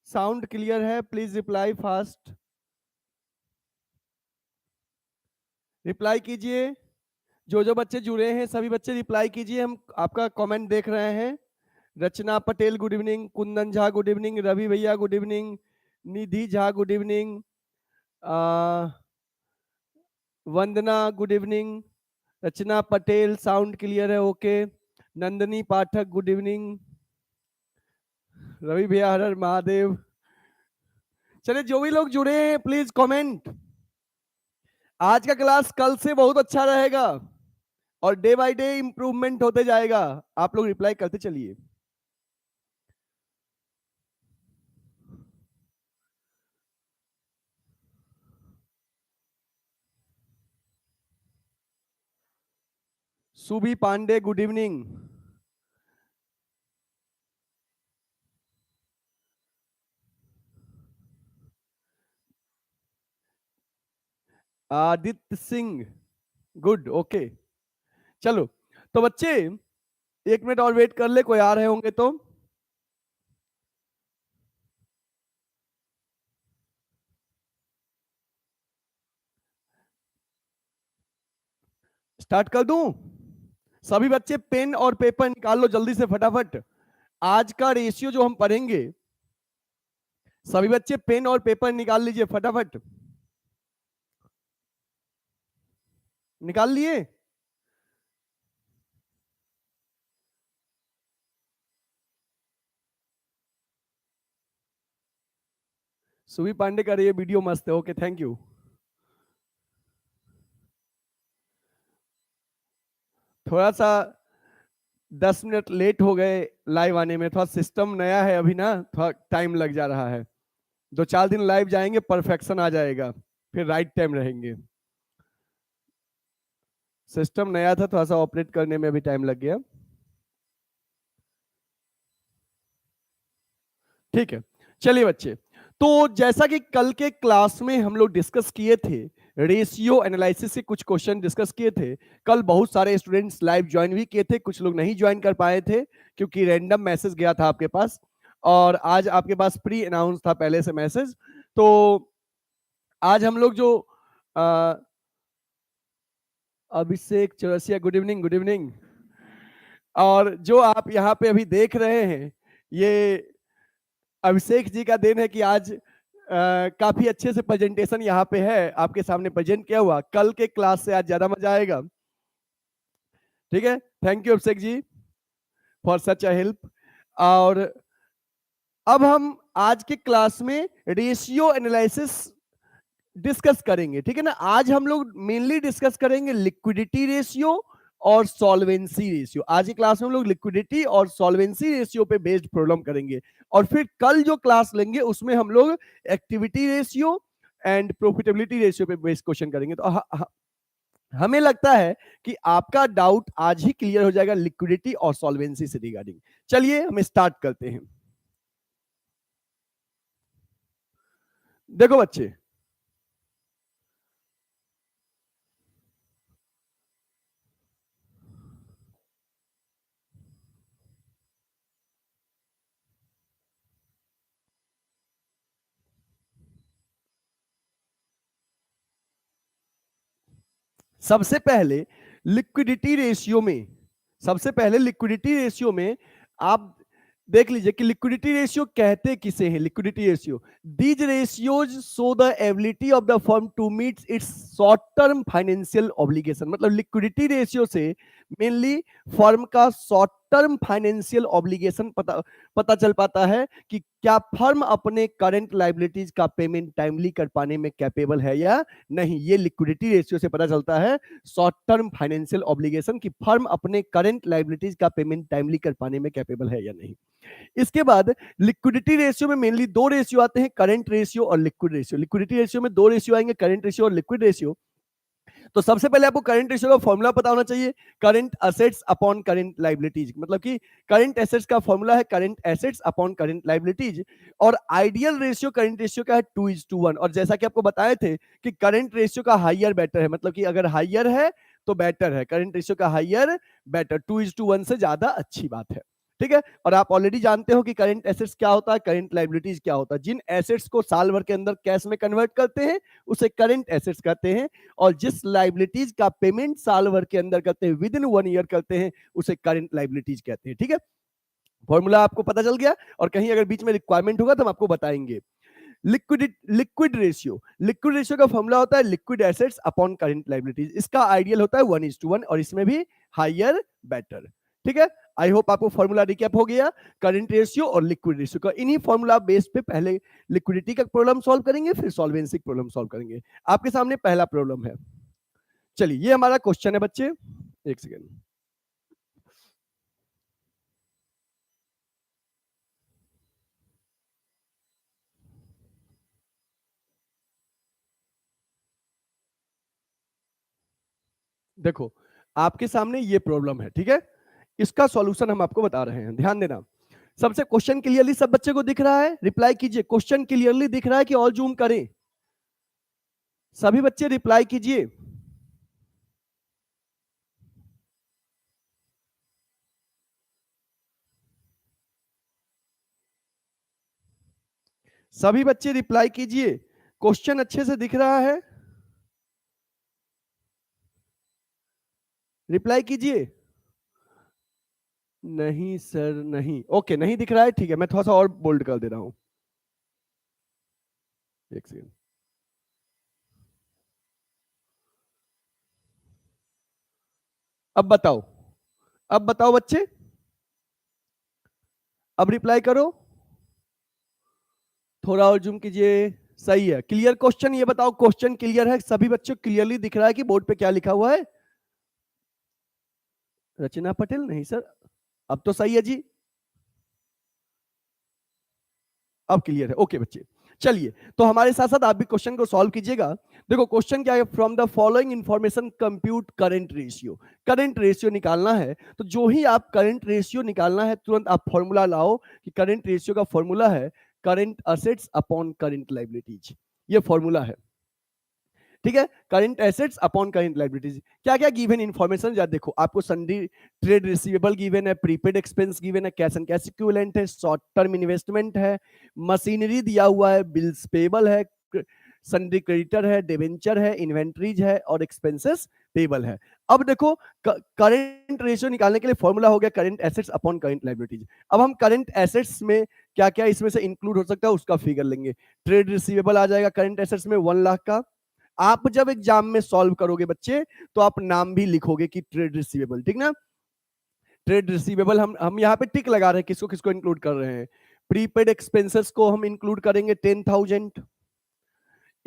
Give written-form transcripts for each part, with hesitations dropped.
Sound clear है, please reply fast, reply कीजिए। जो जो बच्चे जुड़े हैं सभी बच्चे रिप्लाई कीजिए, हम आपका कमेंट देख रहे हैं। Rachna Patel good evening, Kundan Jha good evening, Ravi भैया good evening, Nidhi Jha good evening, Vandana good evening, Rachna Patel sound clear है, okay. Nandani Pathak good evening, Ravi भैया हर हर महादेव। चलिए जो भी लोग जुड़े हैं प्लीज कमेंट। आज का क्लास कल से बहुत अच्छा रहेगा और डे बाय डे इंप्रूवमेंट होते जाएगा, आप लोग रिप्लाई करते चलिए। Subi Pandey good evening, Aditya Singh good, okay. चलो तो बच्चे 1 मिनट और वेट कर ले, कोई आ रहे होंगे तो। स्टार्ट कर दूं? सभी बच्चे पेन और पेपर निकाल लो जल्दी से फटाफट। आज का रेशियो जो हम पढ़ेंगे, सभी बच्चे पेन और पेपर निकाल लीजिए फटाफट। निकाल लिए? सुबी पांडे का ये वीडियो मस्त है, ओके थैंक यू। थोड़ा सा 10 मिनट लेट हो गए लाइव आने में, थोड़ा सिस्टम नया है अभी ना, थोड़ा टाइम लग जा रहा है। 2-4 दिन लाइव जाएंगे, परफेक्शन आ जाएगा, फिर राइट टाइम रहेंगे। सिस्टम नया था, थोड़ा सा ऑपरेट करने में भी टाइम लग गया। ठीक है, चलिए बच्चे, तो जैसा कि कल के क्लास में हम लोग डिस्कस किए थे, रेशियो एनालिसिस से कुछ क्वेश्चन डिस्कस किए थे। कल बहुत सारे स्टूडेंट्स लाइव ज्वाइन भी किए थे, कुछ लोग नहीं ज्वाइन कर पाए थे क्योंकि रैंडम मैसेज गया था आपके पास, और आज आपके पास प्री अनाउंस था पहले से मैसेज। तो आज हम लोग जो Abhishek Chaurasia good evening, good evening. और जो आप यहाँ पे अभी देख रहे हैं, ये अभिषेक जी का देन है कि आज काफी अच्छे से प्रेजेंटेशन यहाँ पे है, आपके सामने प्रेजेंट किया हुआ। कल के क्लास से आज ज्यादा मजा आएगा, ठीक है। Thank you Abhishek ji for such a help. और अब हम आज के क्लास में रेशियो एनालिसिस डिस्कस करेंगे, ठीक है ना। आज हम लोग मेनली डिस्कस करेंगे लिक्विडिटी रेशियो और सॉल्वेंसी रेशियो। आज की क्लास में हम लोग लिक्विडिटी और सॉल्वेंसी रेशियो पे बेस्ड प्रॉब्लम करेंगे, और फिर कल जो क्लास लेंगे उसमें हम लोग activity ratio and profitability ratio पे बेस्ड क्वेश्चन करेंगे। तो हमें लगता है कि आपका डाउट आज ही क्लियर हो जाएगा लिक्विडिटी और सॉल्वेंसी से रिगार्डिंग। चलिए हम स्टार्ट करते हैं। देखो बच्चे, सबसे पहले लिक्विडिटी रेशियो में, सबसे पहले लिक्विडिटी रेशियो में आप देख लीजिए कि लिक्विडिटी रेशियो कहते किसे हैं। Liquidity ratio, these ratios show the ability of the firm to meet its short term financial obligation. मतलब लिक्विडिटी रेशियो से मेनली फर्म का शॉर्ट टर्म फाइनेंशियल ऑब्लिगेशन पता चल पाता है कि क्या फर्म अपने करंट लाइबिलिटीज का पेमेंट टाइमली कर पाने में कैपेबल है या नहीं। ये लिक्विडिटी रेशियो से पता चलता है शॉर्ट टर्म फाइनेंशियल ऑब्लिगेशन, कि फर्म अपने करंट लाइबिलिटीज का पेमेंट टाइमली कर पाने में कैपेबल है या नहीं। इसके बाद लिक्विडिटी रेशियो में मेनली दो रेशियो आते हैं, करंट रेशियो और लिक्विड रेशियो। लिक्विडिटी रेशियो में दो रेशियो आएंगे, करंट रेशियो और लिक्विड रेशियो। तो सबसे पहले आपको करंट रेशियो का फॉर्मूला पता होना चाहिए, current assets upon current liabilities. मतलब कि करंट एसेट्स का फॉर्मूला है current assets upon current liabilities, और आइडियल रेशियो करंट रेशियो का है 2:1। और जैसा कि आपको बताए थे कि करंट रेशियो का हाइयर बेटर है, मतलब कि अगर हाइयर है तो बेटर है, करंट रेशियो का हाइयर बेटर, 2:1 से ज्यादा अच्छी बात है। ठीक है। और आप ऑलरेडी जानते हो कि करंट एसेट्स क्या होता है, करंट लायबिलिटीज क्या होता है। जिन एसेट्स को साल भर के अंदर कैश में कन्वर्ट करते हैं उसे करंट एसेट्स कहते हैं, और जिस लायबिलिटीज का पेमेंट साल भर के अंदर करते हैं, विद इन 1 ईयर करते हैं, उसे करंट लायबिलिटीज कहते हैं। ठीक है, फॉर्मूला आपको पता चल गया, और कहीं अगर बीच में रिक्वायरमेंट होगा तो हम आपको बताएंगे। लिक्विड रेशियो का फॉर्मूला होता है liquid assets upon current liabilities. इसका आइडियल होता है 1:1, और इसमें भी हायर बेटर। ठीक है, आई होप आपको फॉर्मूला रिकैप हो गया करंट रेशियो और लिक्विड रेशियो का। इन्हीं फॉर्मूला बेस पे पहले लिक्विडिटी का प्रॉब्लम सॉल्व करेंगे, फिर सॉल्वेंसी प्रॉब्लम सॉल्व करेंगे। आपके सामने पहला प्रॉब्लम है, चलिए ये हमारा क्वेश्चन है बच्चे, एक सेकेंड। देखो आपके सामने ये प्रॉब्लम है, ठीक है, इसका सॉल्यूशन हम आपको बता रहे हैं, ध्यान देना। सबसे क्वेश्चन क्लियरली सब बच्चे को दिख रहा है? रिप्लाई कीजिए, क्वेश्चन क्लियरली दिख रहा है कि और जूम करें? सभी बच्चे रिप्लाई कीजिए। सभी बच्चे रिप्लाई कीजिए, क्वेश्चन अच्छे से दिख रहा है? रिप्लाई कीजिए। नहीं सर नहीं, ओके नहीं दिख रहा है, ठीक है, मैं थोड़ा सा और बोल्ड कर दे रहा हूं, एक सेकेंड। अब बताओ, अब बताओ बच्चे, अब रिप्लाई करो, थोड़ा और जूम कीजिए। सही है, क्लियर क्वेश्चन, ये बताओ क्वेश्चन क्लियर है? सभी बच्चों क्लियरली दिख रहा है कि बोर्ड पे क्या लिखा हुआ है? रचना पटेल नहीं सर, अब तो सही है जी, अब क्लियर है, ओके बच्चे। चलिए, तो हमारे साथ साथ आप भी क्वेश्चन को सॉल्व कीजिएगा। देखो क्वेश्चन क्या है, from the following information compute current ratio. Current ratio निकालना है, तो जो ही आप करंट रेशियो निकालना है तुरंत आप फॉर्मूला लाओ कि करंट रेशियो का फॉर्मूला है current assets upon current liabilities, ये फॉर्मूला है। ठीक है, current assets upon current liabilities. क्या क्या गिवन इन्फॉर्मेशन, या देखो आपको सन्डी ट्रेड रिसीवेबल गिवन है, प्रीपेड एक्सपेंस गिवन है, कैश एंड कैश इक्विवेलेंट है, शॉर्ट टर्म इन्वेस्टमेंट है, मशीनरी दिया हुआ है, बिल्स पेबल है, सन्डी क्रेडिटर है, डिवेंचर है, इन्वेंट्रीज है, और एक्सपेंसेस पेबल है। अब देखो करंट रेशियो निकालने के लिए फॉर्मूला हो गया current assets upon current liabilities. अब हम करंट एसेट्स में क्या क्या इसमें से इंक्लूड हो सकता है उसका फिगर लेंगे। ट्रेड रिसीवेबल आ जाएगा करंट एसेट्स में 1 लाख का। आप जब एग्जाम में सॉल्व करोगे बच्चे तो आप नाम भी लिखोगे कि ट्रेड रिसीवेबल, ठीक ना? ट्रेड रिसीवेबल हम यहाँ पे टिक लगा रहे हैं, किसको किसको इंक्लूड कर रहे हैं। प्रीपेड एक्सपेंसेस को हम इंक्लूड करेंगे 10,000।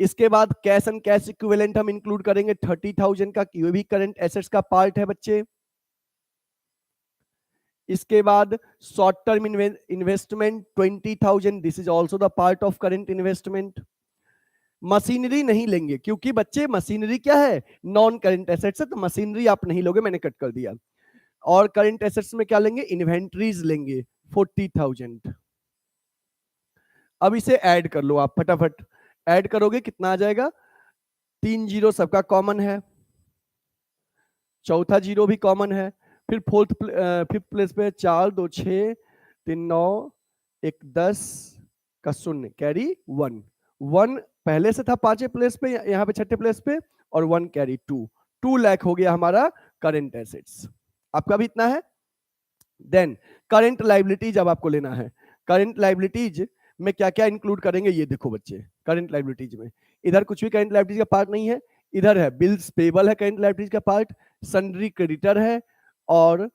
इसके बाद कैश एंड कैश इक्विवेलेंट हम इंक्लूड करेंगे 30,000 का, ये भी करंट एसेट्स का पार्ट है बच्चे। इसके बाद short term investment 20,000, this is also the part of current investment. Machinery नहीं लेंगे क्योंकि बच्चे मशीनरी क्या है, नॉन करंट एसेट्स है, तो मशीनरी आप नहीं लोगे, मैंने कट कर दिया। और करंट एसेट्स में क्या लेंगे, इन्वेंट्रीज लेंगे 40,000। अब इसे ऐड कर लो आप फटाफट, ऐड करोगे कितना आ जाएगा, 3 जीरो सबका कॉमन है, चौथा जीरो भी कॉमन है, फिर फिफ्थ प्लेस पे 4 2 6 3 9 1 10 का शून्य, कैरी 1 1 पहले से था 5वें प्लेस पे, यहाँ पे 6ठे प्लेस पे, और 1 कैरी 2 लाख हो गया हमारा करंट एसेट्स। आपका भी इतना है। देन करंट लायबिलिटीज अब आपको लेना है। करंट लायबिलिटीज में क्या क्या इंक्लूड करेंगे ये देखो बच्चे। करंट लायबिलिटीज में इधर कुछ भी करंट लायबिलिटीज का पार्ट नहीं है, इधर है बिल्स पेबल है करंट लायबिलिटीज का पार्ट, सन्ड्री क्रेडिटर है, और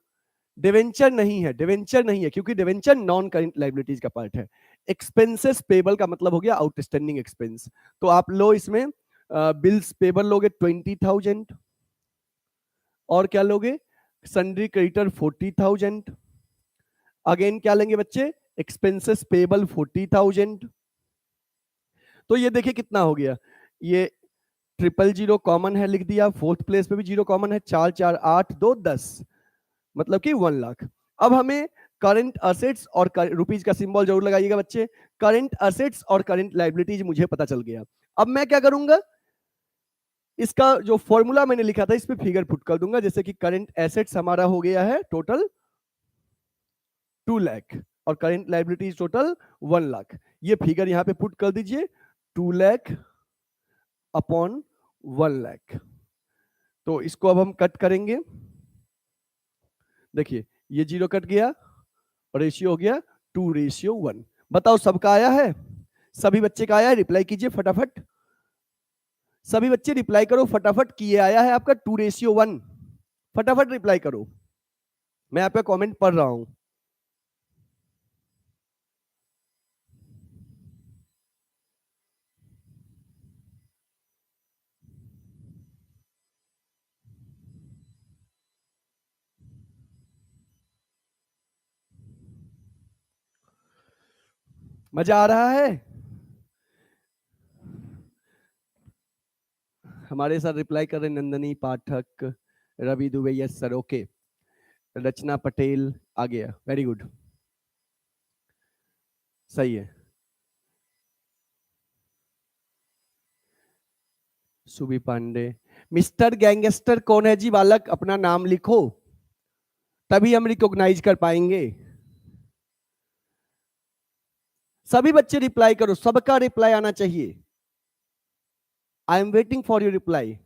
डिवेंचर नहीं है, डिवेंचर नहीं है क्योंकि डिवेंचर नॉन करंट लायबिलिटीज का पार्ट है। एक्सपेंसेस पेबल का मतलब हो गया आउटस्टैंडिंग एक्सपेंस, तो आप लो इसमें बिल्स पेबल लोगे 20,000, और क्या लोगे, सन्ड्री क्रेडिटर 40,000, अगेन क्या लेंगे बच्चे, एक्सपेंसेस पेबल 40,000। तो ये देखिए कितना हो गया, ये 000 कॉमन है लिख दिया, फोर्थ प्लेस पे भी जीरो कॉमन है, 4 4 8 2 10, मतलब कि 1 लाख। अब हमें करंट असेट्स और रुपीज का सिंबल जरूर लगाइएगा बच्चे। करंट असेट्स और करंट लायबिलिटीज मुझे पता चल गया। अब मैं क्या करूंगा, इसका जो फॉर्मूला मैंने लिखा था इस पे फिगर पुट कर दूंगा, जैसे कि करंट एसेट्स हमारा हो गया है टोटल 2 लाख और करेंट लाइबिलिटीज टोटल 1 लाख। ये फिगर यहां पे पुट कर दीजिए, 2 लाख अपॉन 1 लाख। तो इसको अब हम कट करेंगे, देखिए ये 0 कट गया और रेशियो हो गया 2:1। बताओ सबका आया है? सभी बच्चे का आया है? रिप्लाई कीजिए फटाफट, सभी बच्चे रिप्लाई करो फटाफट कि ये आया है आपका 2:1। फटाफट रिप्लाई करो, मैं आपका कमेंट पढ़ रहा हूं। मजा आ रहा है? हमारे साथ रिप्लाई कर रहे Nandani Pathak, Ravi Dubey, yes sir, okay. Rachna Patel आ गया, वेरी गुड, सही है। सुबी पांडे, मिस्टर गैंगस्टर कौन है जी बालक? अपना नाम लिखो, तभी हम रिकॉग्नाइज कर पाएंगे। सभी बच्चे रिप्लाई करो, सबका रिप्लाई आना चाहिए। I am waiting for your reply.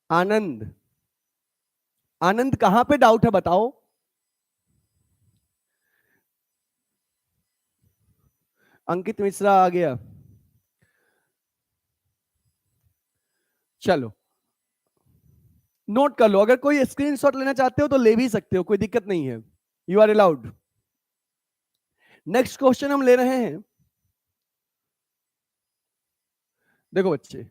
Anand, Anand कहां पे डाउट है बताओ? अंकित मिश्रा आ गया, चलो नोट कर लो। अगर कोई स्क्रीनशॉट लेना चाहते हो तो ले भी सकते हो, कोई दिक्कत नहीं है, you are allowed. Next question हम ले रहे हैं, देखो बच्चे,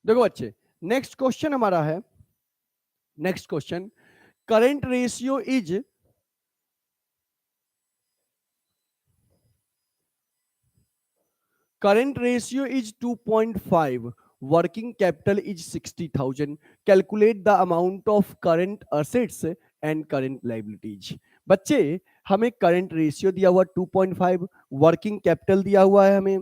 देखो बच्चे, नेक्स्ट क्वेश्चन हमारा है, next question, current ratio is, current ratio is 2.5, working capital is 60,000, calculate the amount of current assets and current liabilities। बच्चे हमें करंट रेशियो दिया हुआ 2.5, वर्किंग कैपिटल दिया हुआ है हमें,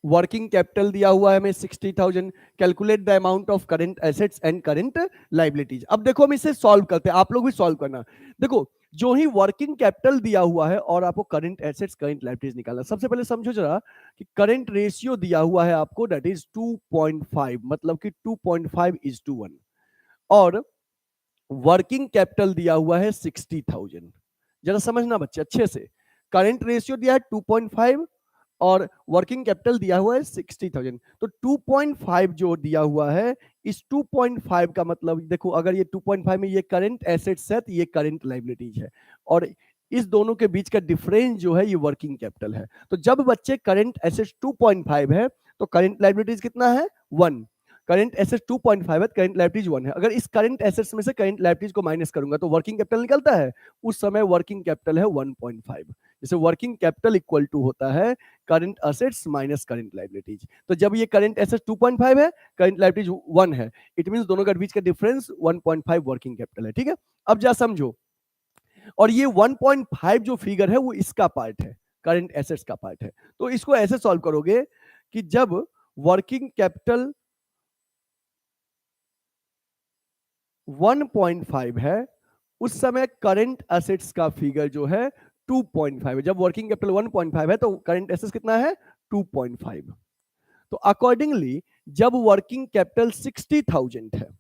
वर्किंग कैपिटल दिया हुआ है हमें 60,000, calculate the amount of current assets and current liabilities. अब देखो हम इसे सॉल्व करते हैं, आप लोग भी सॉल्व करना। देखो जो ही वर्किंग कैपिटल दिया हुआ है और आपको करंट एसेट्स करंट लाइबिलिटीज निकालना, सबसे पहले समझो जरा कि करंट रेशियो दिया हुआ है आपको, दैट इज 2.5, मतलब कि 2.5:1, और वर्किंग कैपिटल दिया हुआ है 60,000। जरा समझना बच्चे अच्छे से, करंट रेशियो दिया है 2.5 और वर्किंग कैपिटल दिया हुआ है 60,000। तो 2.5 जो दिया हुआ है, इस 2.5 का मतलब देखो, अगर ये 2.5 में ये करंट एसेट्स है तो ये करंट लाइबिलिटीज है, और इस दोनों के बीच का डिफरेंस जो है ये वर्किंग कैपिटल है। तो जब बच्चे करंट एसेट्स 2.5 है तो करंट लाइबिलिटीज कितना है? 1। करंट एसेट्स 2.5 है, करंट लाइबिलिटीज 1 है। अगर इस करंट एसेट्स में से करंट लाइबिलिटीज को माइनस करूंगा तो वर्किंग कैपिटल निकलता है, उस समय वर्किंग कैपिटल है 1.5। जैसे वर्किंग कैपिटल इक्वल टू होता है current assets minus current liabilities. तो जब ये करंट एसेट्स 2.5 है, करंट लाइबिलिटीज 1 है, इट मींस दोनों के बीच का डिफरेंस 1.5 वर्किंग कैपिटल है, ठीक है। अब जा समझो, और ये 1.5 जो फिगर है वो इसका पार्ट है, करंट एसेट्स का पार्ट है। तो इसको ऐसे सॉल्व करोगे कि जब वर्किंग कैपिटल 1.5 है, उस समय करंट एसेट्स का फिगर जो है 2.5 है। जब वर्किंग कैपिटल 1.5 है तो करंट एसेट्स कितना है? 2.5। तो अकॉर्डिंगली जब वर्किंग कैपिटल 60,000 है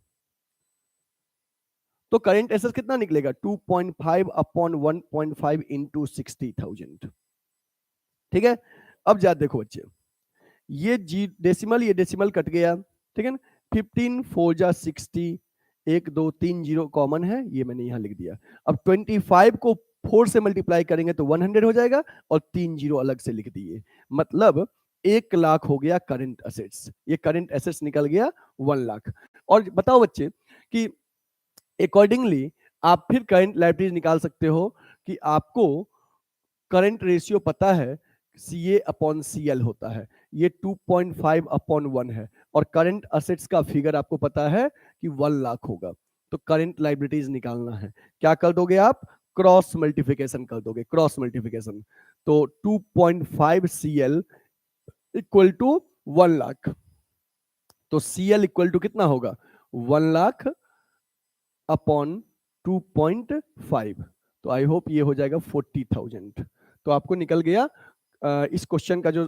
तो करंट एसेट्स कितना निकलेगा? 2.5 अपॉन 1.5 इंटू 60,000। ठीक है, अब जा देखो बच्चे, ये जी डेसिमल, ये डेसिमल कट गया, ठीक है ना। 15 4 जा 60, 1 2 3 जीरो कॉमन है, ये मैंने यहां लिख दिया। अब 25 को 4 से मल्टीप्लाई करेंगे तो 100 हो जाएगा, और 3 जीरो अलग से लिख दिए, मतलब 1 लाख हो गया करंट एसेट्स। ये करंट एसेट्स निकल गया 1 लाख। और बताओ बच्चे कि अकॉर्डिंगली आप फिर करंट लायबिलिटीज निकाल सकते हो कि आपको करंट रेशियो पता है CA अपॉन CL होता है, ये 2.5 अपॉन 1 है, और करंट असेट्स का फिगर आपको पता है कि 1 लाख होगा। तो करंट लायबिलिटीज निकालना है, क्या कर दोगे आप? क्रॉस मल्टीप्लिकेशन कर दोगे, क्रॉस मल्टीप्लिकेशन। तो 2.5 CL इक्वल टू 1 लाख, तो CL इक्वल टू कितना होगा? 1 लाख अपॉन 2.5, तो आई होप ये हो जाएगा 40,000। तो आपको निकल गया इस क्वेश्चन का जो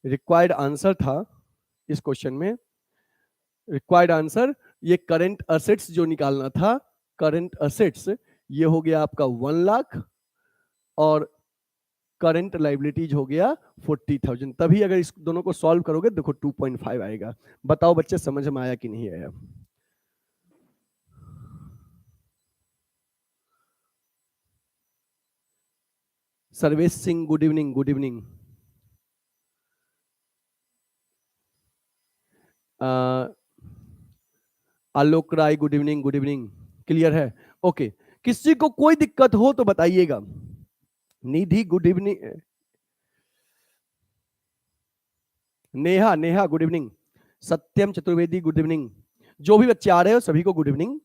रिक्वायर्ड आंसर था, इस क्वेश्चन में रिक्वायर्ड आंसर, ये करंट असेट्स जो निकालना था, करंट असेट्स ये हो गया आपका 1 लाख, और करंट लाइबिलिटीज हो गया 40,000। तभी अगर इस दोनों को सॉल्व करोगे देखो 2.5 आएगा। बताओ बच्चे समझ में आया कि नहीं आया? Sarvesh Singh good evening, good evening. Alok Rai good evening, good evening. Clear है? ओके, किसी को कोई दिक्कत हो तो बताइएगा। Nidhi good evening, Neha, Neha good evening, Satyam Chaturvedi good evening. जो भी बच्चे आ रहे हो सभी को गुड इवनिंग।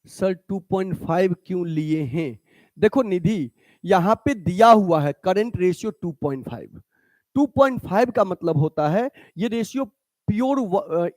सर 2.5 क्यों लिए हैं? देखो निधि, यहां पे दिया हुआ है करंट रेशियो 2.5। 2.5 का मतलब होता है ये रेशियो प्योर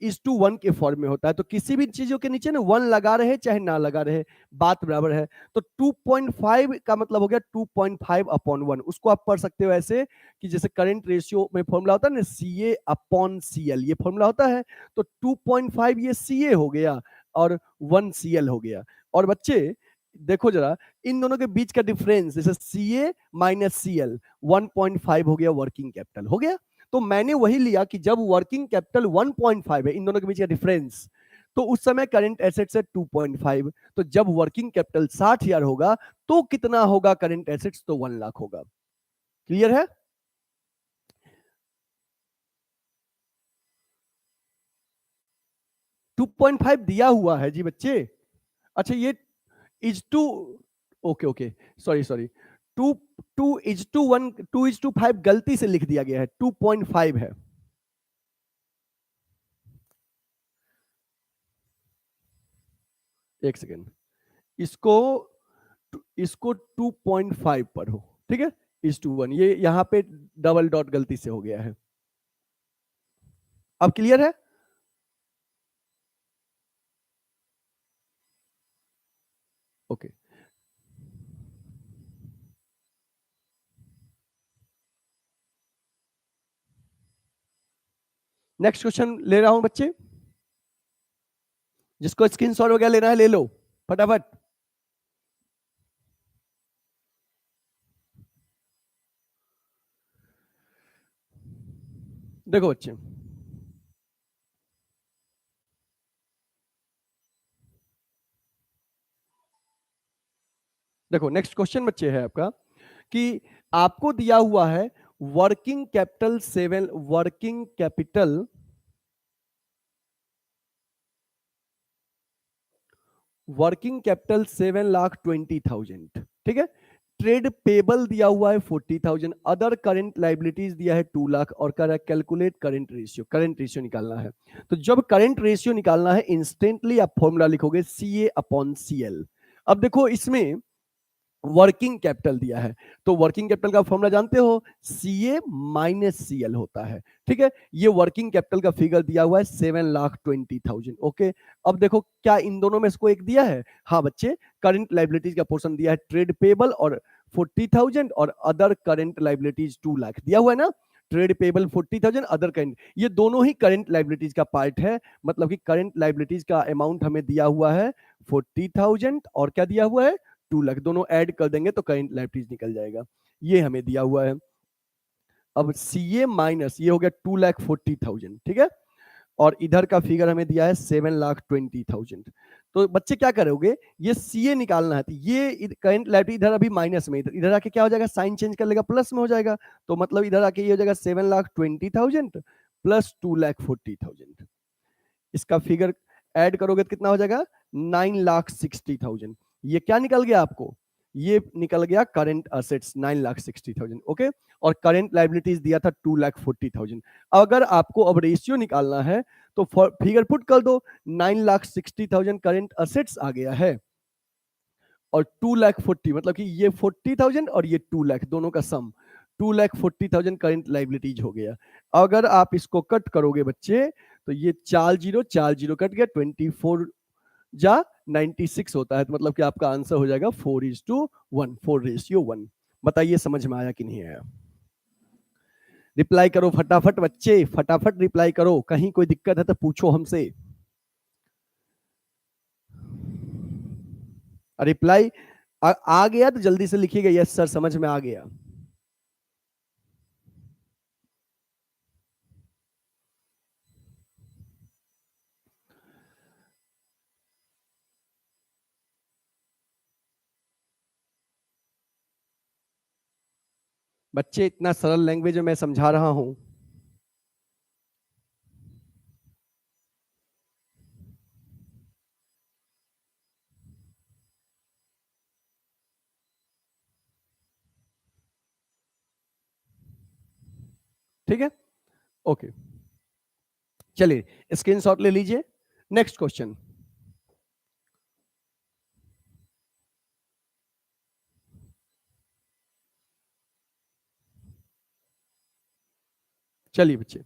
1:1 के फॉर्म में होता है, तो किसी भी चीजों के नीचे ना 1 लगा रहे चाहे ना लगा रहे, बात बराबर है। तो 2.5 का मतलब हो गया 2.5 अपॉन 1। उसको आप पढ़ सकते हो ऐसे कि जैसे करंट रेशियो में फॉर्मूला होता है ना CA अपॉन CL, ये फॉर्मूला होता है। तो 2.5 ये CA हो गया और 1 CL हो गया। और बच्चे देखो जरा, इन दोनों के बीच का डिफरेंस जैसे CA माइनस CL 1.5 हो गया, वर्किंग कैपिटल हो गया। तो मैंने वही लिया कि जब वर्किंग कैपिटल 1.5 है, इन दोनों के बीच का डिफरेंस, तो उस समय करंट एसेट्स है 2.5। तो जब वर्किंग कैपिटल 60,000 होगा तो कितना होगा करंट एसेट्स? तो 1 लाख होगा। क्लियर है? टू पॉइंट फाइव दिया हुआ है जी बच्चे। अच्छा, ये is two, okay okay, sorry sorry, two 2:1, 2:5 गलती से लिख दिया गया है, 2.5 है। एक सेकेंड, इसको इसको 2.5 पढ़ो, ठीक है? is to 1, ये यहां पे डबल डॉट गलती से हो गया है। अब क्लियर है? ओके, नेक्स्ट क्वेश्चन ले रहा हूं बच्चे, जिसको स्क्रीनशॉट वगैरह लेना है ले लो फटाफट। देखो बच्चे, देखो नेक्स्ट क्वेश्चन बच्चे है आपका कि आपको दिया हुआ है वर्किंग कैपिटल 7, वर्किंग कैपिटल 7,20,000, ठीक है? ट्रेड पेबल दिया हुआ है 40,000, अदर करंट लाइबिलिटीज दिया है 2 लाख, और कर calculate current ratio, current ratio निकालना है। तो जब करंट रेशियो निकालना है इंस्टेंटली आप फॉर्मूला लिखोगे CA अपॉन CL। अब देखो इसमें वर्किंग कैपिटल दिया है, तो वर्किंग कैपिटल का फॉर्मूला जानते हो, सीए माइनस सीएल होता है। ठीक है, ये वर्किंग कैपिटल का फिगर दिया हुआ है 7,20,000। ओके, अब देखो क्या इन दोनों में इसको एक दिया है? हाँ बच्चे, करंट लाइबिलिटीज का पोर्शन दिया है ट्रेड पेबल और 40,000 और अदर करंट लाइबिलिटीज 2 लाख दिया हुआ है ना। ट्रेड पेबल 40,000, अदर करंट, ये दोनों ही करंट लाइबिलिटीज का पार्ट है। मतलब कि करंट लाइबिलिटीज का अमाउंट हमें दिया हुआ है 40,000 और क्या दिया हुआ है 2 लाख, दोनों ऐड कर देंगे तो करंट लाइबिलिटीज निकल जाएगा, ये हमें दिया हुआ है। अब सीए माइनस ये हो गया 2,40,000, ठीक है, और इधर का फिगर हमें दिया है 7,20,000। तो बच्चे क्या करोगे, ये सीए निकालना है, तो ये करंट लाइबिलिटी इधर अभी माइनस में, इधर आके क्या हो जाएगा, साइन चेंज कर लेगा, प्लस में हो जाएगा। तो मतलब इधर आके ये हो जाएगा 7,20,000 प्लस 2,40,000, इसका फिगर ऐड करोगे तो कितना हो जाएगा 9,60,000। ये क्या निकल गया आपको, ये निकल गया करंट असेट्स 9,60,000। ओके, और करंट लाइबिलिटीज दिया था 2,40,000। अगर आपको अब रेशियो निकालना है तो फिगर पुट कर दो, 9,60,000 करंट असेट्स आ गया है और 2,40,000 मतलब कि ये 40,000 और ये 2 लाख दोनों का सम 2,40,000 करंट लाइबिलिटीज हो गया। अगर आप इसको कट करोगे बच्चे तो ये 4 जीरो कट गया, 24 जा 96 होता है, तो मतलब कि आपका आंसर हो जाएगा 4:1, 4:1। बताइए समझ में आया कि नहीं आया? रिप्लाई करो फटाफट बच्चे, फटाफट रिप्लाई करो, कहीं कोई दिक्कत है तो पूछो हमसे। रिप्लाई आ गया तो जल्दी से लिखिएगा यस सर समझ में आ गया। बच्चे इतना सरल लैंग्वेज में मैं समझा रहा हूं। ठीक है, ओके, चलिए स्क्रीनशॉट ले लीजिए। नेक्स्ट क्वेश्चन, चलिए बच्चे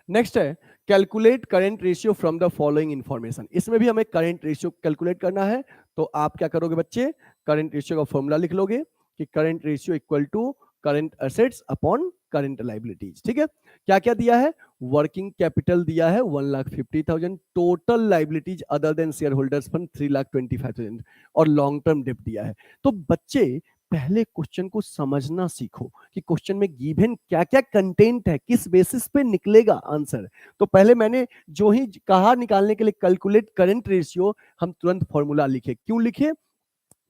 नेक्स्ट है calculate current ratio from the following information. इसमें भी हमें करंट रेशियो कैलकुलेट करना है, तो आप क्या करोगे बच्चे, करंट रेशियो का फॉर्मूला लिख लोगे कि current ratio equal to current assets upon current liabilities. ठीक है, क्या क्या दिया है, वर्किंग कैपिटल दिया है 1,50,000, total liabilities other than share holders fund 3,25,000 और लॉन्ग टर्म डेब्ट दिया है। तो बच्चे पहले क्वेश्चन को समझना सीखो कि क्वेश्चन में गिवन क्या क्या कंटेंट है, किस बेसिस पे निकलेगा आंसर। तो पहले मैंने जो ही कहा निकालने के लिए कैलकुलेट करंट रेशियो, हम तुरंत फॉर्मूला लिखे। क्यों लिखे,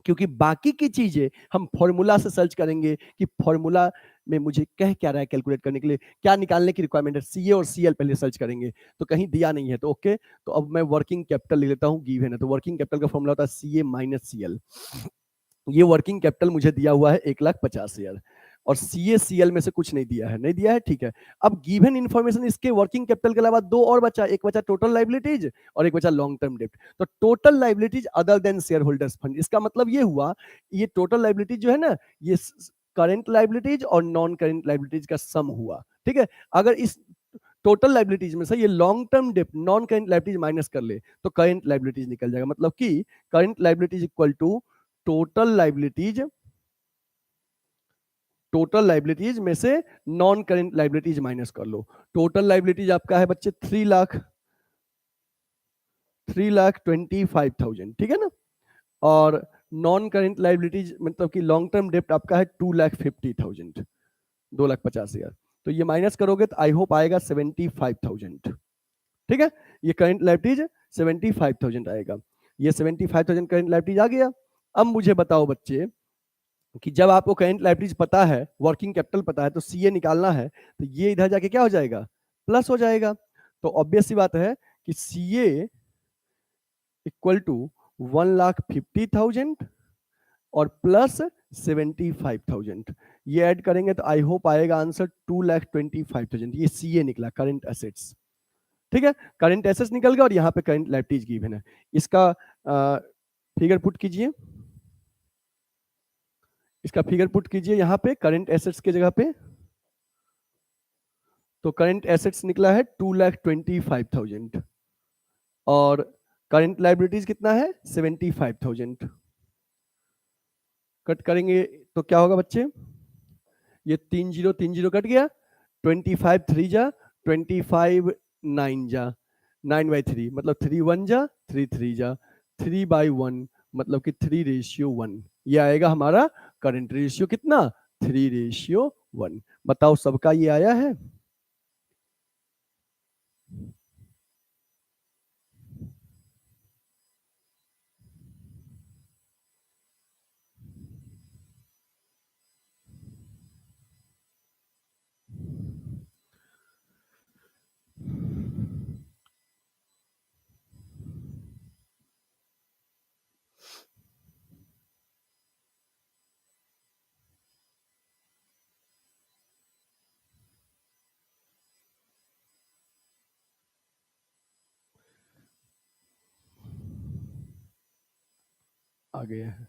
क्योंकि बाकी की चीजें हम फॉर्मूला से सर्च करेंगे कि फॉर्मूला में मुझे कह क्या रहा है, कैलकुलेट करने के लिए क्या निकालने की रिक्वायरमेंट है, सीए और सीएल पहले सर्च करेंगे, तो कहीं दिया नहीं है। तो ओके, तो अब मैं वर्किंग कैपिटल ले लेता हूं, गिवन है, तो वर्किंग कैपिटल का फॉर्मूला होता है सीए माइनस सीएल। ये वर्किंग कैपिटल मुझे दिया हुआ है 1,50,000 और सीएसीएल में से कुछ नहीं दिया है, नहीं दिया है, ठीक है। अब गिवन इंफॉर्मेशन इसके वर्किंग कैपिटल के अलावा दो और बचा, एक बचा टोटल लाइबिलिटीज और एक बचा लॉन्ग टर्म डेब्ट। तो total liabilities other than share holders fund, इसका मतलब ये हुआ, ये टोटल लाइबिलिटीज जो है ना, ये करंट लाइबिलिटीज और नॉन करंट लाइबिलिटीज का सम हुआ। ठीक है, अगर इस टोटल लाइबिलिटीज में से ये लॉन्ग टर्म डेब्ट नॉन करंट लाइबिलिटीज माइनस कर ले तो करंट लाइबिलिटीज निकल जाएगा। मतलब कि current liabilities equal to total liabilities, total liabilities में से नॉन करेंट लाइबिलिटीज माइनस कर लो। टोटल लाइबिलिटीज आपका है बच्चे 3,25,000, ठीक है ना, और नॉन करेंट लाइबिलिटीज मतलब कि लॉन्ग टर्म डेप्ट आपका है 2,50,000, 2,50,000। तो ये माइनस करोगे तो आई होप आएगा 75,000। ठीक है, ये करंट लाइबिलिटीज 75,000 आएगा, ये 75,000 करंट लाइबिलिटीज आ गया। अब मुझे बताओ बच्चे कि जब आपको करंट लाइबिलिटीज पता है, वर्किंग कैपिटल पता है, तो सीए निकालना है, तो ये इधर जाके क्या हो जाएगा, प्लस हो जाएगा। तो ऑब्वियस सी बात है कि सीए इक्वल टू 1,50,000 और प्लस 75,000, ये ऐड करेंगे तो आई होप आएगा आंसर 2,25,000। ये सीए निकला, करंट एसेट्स। ठीक है, करंट एसेट्स निकल गया और यहाँ पे करंट लाइबिलिटीज गिवन है। इसका फिगर पुट कीजिए। इसका फिगर पुट कीजिए यहाँ पे करंट एसेट्स के जगह पे। तो करंट एसेट्स निकला है 2,25,000 और करंट लाइबिलिटीज कितना है 75,000। कट करेंगे तो क्या होगा बच्चे, ये 3 0 कट गया, 25 3 जा 25 9 जा 9/3 मतलब 3 1 जा 3 3 जा 3/1 मतलब कि 3:1। ये आएगा हमारा करंट रेशियो कितना 3:1। बताओ सबका ये आया है। आ गया है।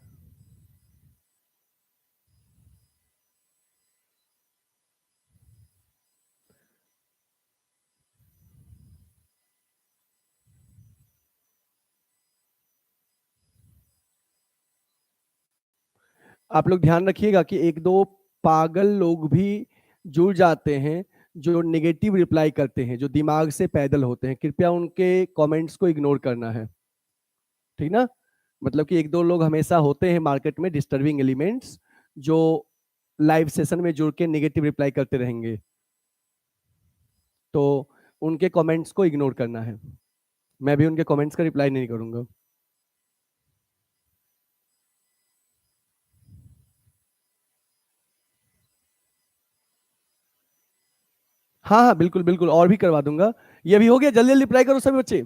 आप लोग ध्यान रखिएगा कि एक दो पागल लोग भी जुड़ जाते हैं जो नेगेटिव रिप्लाई करते हैं, जो दिमाग से पैदल होते हैं। कृपया उनके कमेंट्स को इग्नोर करना है, ठीक ना। मतलब कि एक दो लोग हमेशा होते हैं मार्केट में डिस्टर्बिंग एलिमेंट्स, जो लाइव सेशन में जुड़ के नेगेटिव रिप्लाई करते रहेंगे, तो उनके कमेंट्स को इग्नोर करना है। मैं भी उनके कमेंट्स का रिप्लाई नहीं करूंगा। हाँ हाँ बिल्कुल बिल्कुल, और भी करवा दूंगा। ये भी हो गया, जल्दी जल्दी रिप्लाई करो सभी बच्चे।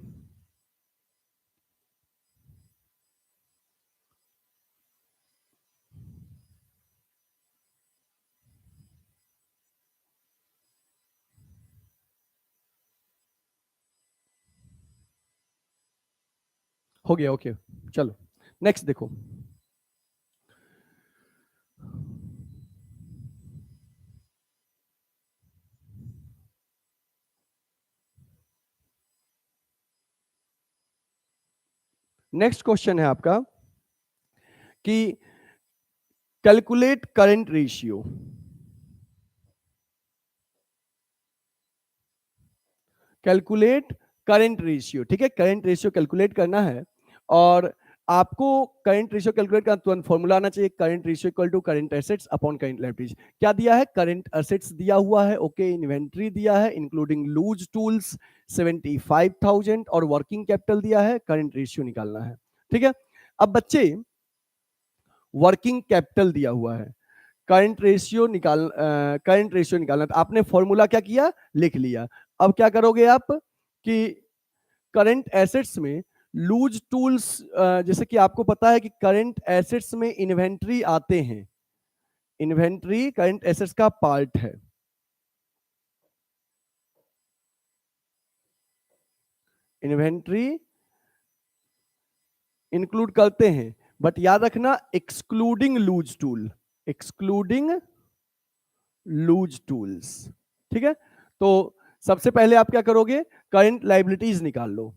हो गया, ओके। चलो नेक्स्ट देखो। नेक्स्ट क्वेश्चन है आपका कि calculate current ratio. Calculate current ratio, ठीक है। करंट रेशियो कैलकुलेट करना है और आपको करंट रेशियो कैलकुलेट करना तुरंत फॉर्मूला आना चाहिए। Current ratio equal to current assets upon current liabilities. क्या दिया है, करंट एसेट्स दिया हुआ है, ओके। इन्वेंट्री दिया है इंक्लूडिंग लूज टूल्स 75,000 और वर्किंग कैपिटल दिया है। करंट रेशियो निकालना है, ठीक है। अब बच्चे वर्किंग कैपिटल दिया हुआ है, करंट रेशियो निकालना। तो आपने फॉर्मूला क्या किया, लिख लिया। अब क्या करोगे आप कि करंट एसेट्स में लूज टूल्स, जैसे कि आपको पता है कि करंट एसेट्स में इन्वेंट्री आते हैं। इन्वेंट्री करंट एसेट्स का पार्ट है। इन्वेंट्री इंक्लूड करते हैं, बट याद रखना excluding loose tool, excluding loose tools, ठीक है। तो सबसे पहले आप क्या करोगे, करंट लायबिलिटीज निकाल लो